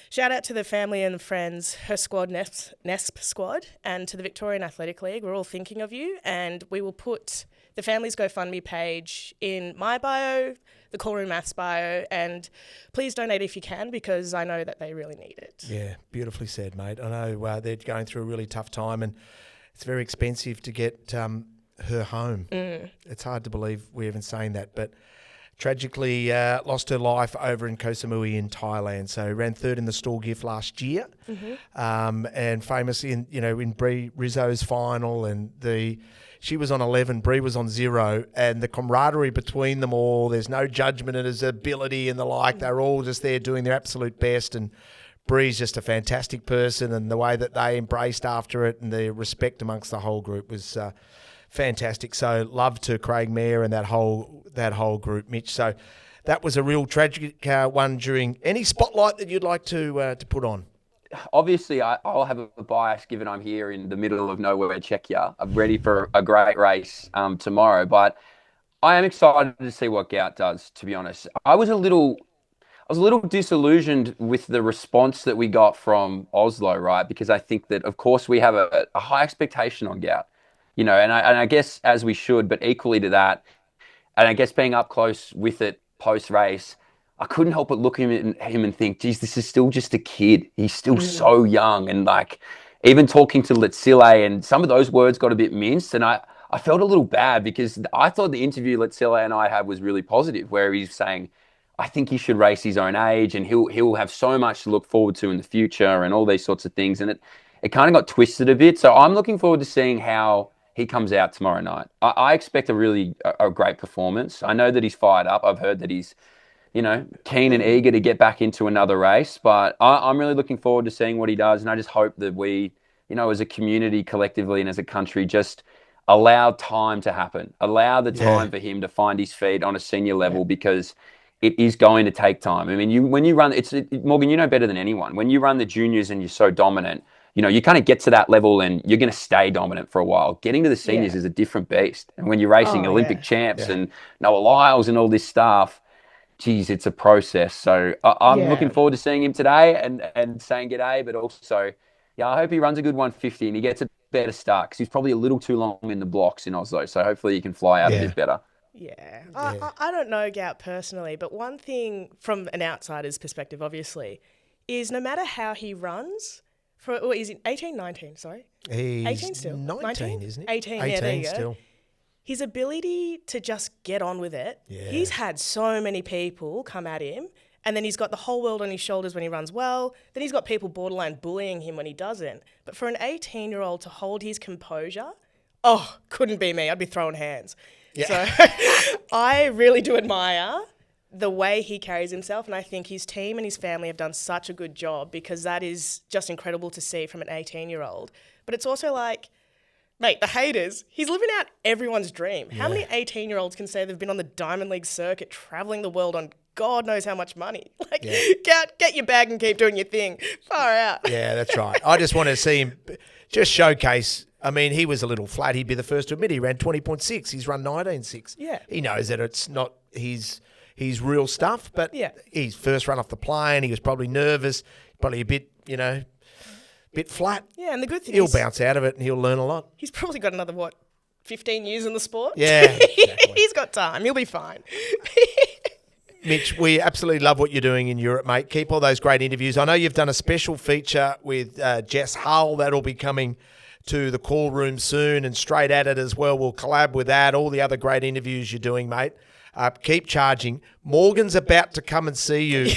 [SPEAKER 2] shout out to the family and friends, her squad, NESP squad, and to the Victorian Athletic League. We're all thinking of you, and we will put the family's GoFundMe page in my bio, the Callroom Maths bio, and please donate if you can, because I know that they really need it.
[SPEAKER 1] Yeah, beautifully said, mate. I know they're going through a really tough time, and it's very expensive to get her home. It's hard to believe we're even saying that, but tragically lost her life over in Koh Samui in Thailand. So ran third in the Stall Gift last year, and famous in Bree Rizzo's final, and she was on 11, Bree was on 0, and the camaraderie between them all, there's no judgment in his ability and the like. They're all just there doing their absolute best, and Bree's just a fantastic person, and the way that they embraced after it and the respect amongst the whole group was fantastic. So love to Craig Mayer and that whole group, Mitch. So that was a real tragic one. During any spotlight that you'd like to put on?
[SPEAKER 3] Obviously, I'll have a bias given I'm here in the middle of nowhere, Czechia. I'm ready for a great race tomorrow, but I am excited to see what Gout does, to be honest. I was a little disillusioned with the response that we got from Oslo, right? Because I think that, of course, we have a high expectation on Gout, and I guess as we should, but equally to that, and I guess being up close with it post-race, I couldn't help but look at him and think, geez, this is still just a kid. He's still so young. And even talking to Letsile, and some of those words got a bit minced. And I felt a little bad because I thought the interview Letsile and I had was really positive, where he's saying, I think he should race his own age and he'll have so much to look forward to in the future and all these sorts of things. And it kind of got twisted a bit. So I'm looking forward to seeing how he comes out tomorrow night. I expect a great performance. I know that he's fired up. I've heard that he's keen and eager to get back into another race. But I'm really looking forward to seeing what he does. And I just hope that we, as a community collectively and as a country, just allow time to happen. Allow the time for him to find his feet on a senior level, because it is going to take time. I mean, when you run, Morgan, you know better than anyone. When you run the juniors and you're so dominant, you kind of get to that level and you're going to stay dominant for a while. Getting to the seniors is a different beast. And when you're racing Olympic champs and Noah Lyles and all this stuff, geez, it's a process. So I'm looking forward to seeing him today and saying g'day, but also, I hope he runs a good 150 and he gets a better start, because he's probably a little too long in the blocks in Oslo. So hopefully he can fly out a bit better.
[SPEAKER 2] Yeah. I don't know Gout personally, but one thing from an outsider's perspective, obviously, is no matter how he runs, is it 18, 19, sorry?
[SPEAKER 1] He's
[SPEAKER 2] 18 still.
[SPEAKER 1] 19, isn't he?
[SPEAKER 2] 18,
[SPEAKER 1] 18
[SPEAKER 2] there you go.
[SPEAKER 1] still.
[SPEAKER 2] His ability to just get on with it.
[SPEAKER 1] Yeah.
[SPEAKER 2] He's had so many people come at him, and then he's got the whole world on his shoulders when he runs well. Then he's got people borderline bullying him when he doesn't. But for an 18-year-old to hold his composure, couldn't be me. I'd be throwing hands. Yeah. So I really do admire the way he carries himself, and I think his team and his family have done such a good job, because that is just incredible to see from an 18-year-old. But it's also like, mate, the haters, he's living out everyone's dream. How many 18-year-olds can say they've been on the Diamond League circuit, traveling the world on God knows how much money? Get your bag and keep doing your thing. Far out.
[SPEAKER 1] Yeah, that's right. I just want to see him just showcase. I mean, he was a little flat. He'd be the first to admit he ran 20.6. He's run 19.6. Yeah. He knows that it's not his real stuff, but his first run off the plane, he was probably nervous, probably a bit flat.
[SPEAKER 2] Yeah, and the good thing
[SPEAKER 1] is he'll bounce out of it and he'll learn a lot.
[SPEAKER 2] He's probably got another, 15 years in the sport?
[SPEAKER 1] Yeah, exactly.
[SPEAKER 2] He's got time. He'll be fine.
[SPEAKER 1] Mitch, we absolutely love what you're doing in Europe, mate. Keep all those great interviews. I know you've done a special feature with Jess Hull. That'll be coming to the call room soon, and Straight At It as well. We'll collab with that. All the other great interviews you're doing, mate. Keep charging. Morgan's about to come and see you.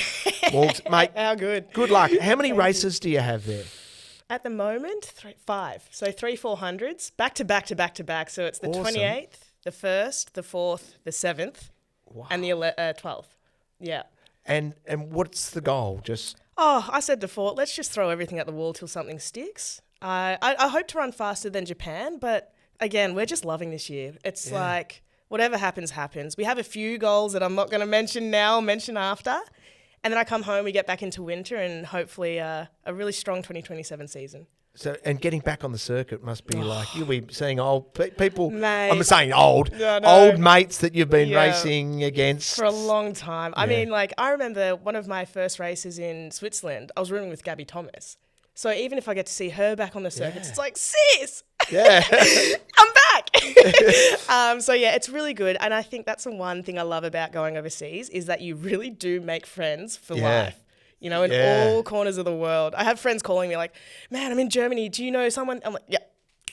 [SPEAKER 1] Mate,
[SPEAKER 2] how good.
[SPEAKER 1] Good luck. How many races do you have there?
[SPEAKER 2] At the moment, 5. So 3 400s, back to back to back to back. So it's the 28th, the 1st, the 4th, the 7th, and the 12th. Yeah.
[SPEAKER 1] And what's the goal?
[SPEAKER 2] I said before, let's just throw everything at the wall till something sticks. I hope to run faster than Japan, but again, we're just loving this year. It's like whatever happens, happens. We have a few goals that I'm not going to mention now, mention after. And then I come home, we get back into winter, and hopefully a really strong 2027 season.
[SPEAKER 1] So, and getting back on the circuit must be like, you'll be seeing old people.
[SPEAKER 2] Mate.
[SPEAKER 1] I'm saying old.
[SPEAKER 2] No, no.
[SPEAKER 1] Old mates that you've been
[SPEAKER 2] Yeah.
[SPEAKER 1] racing against.
[SPEAKER 2] For a long time. I mean, like, I remember one of my first races in Switzerland, I was rooming with Gabby Thomas. So even if I get to see her back on the circuits, it's like, sis!
[SPEAKER 1] Yeah.
[SPEAKER 2] I'm back! So, yeah, it's really good. And I think that's the one thing I love about going overseas is that you really do make friends for life. You know, in all corners of the world. I have friends calling me like, man, I'm in Germany. Do you know someone? I'm like, yeah,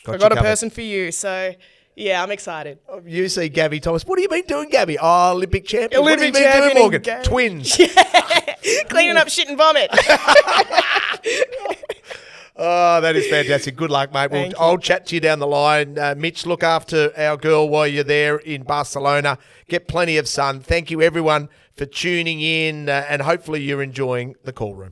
[SPEAKER 2] I got a person for you. So, yeah, I'm excited.
[SPEAKER 1] You see Gabby Thomas. What have you been doing, Gabby? Oh, Olympic champion.
[SPEAKER 2] Olympic
[SPEAKER 1] what have you been doing,
[SPEAKER 2] champion
[SPEAKER 1] Morgan? Twins.
[SPEAKER 2] Cleaning up shit and vomit.
[SPEAKER 1] Oh, that is fantastic. Good luck, mate. I'll chat to you down the line. Mitch, look after our girl while you're there in Barcelona. Get plenty of sun. Thank you, everyone, for tuning in, and hopefully you're enjoying the call room.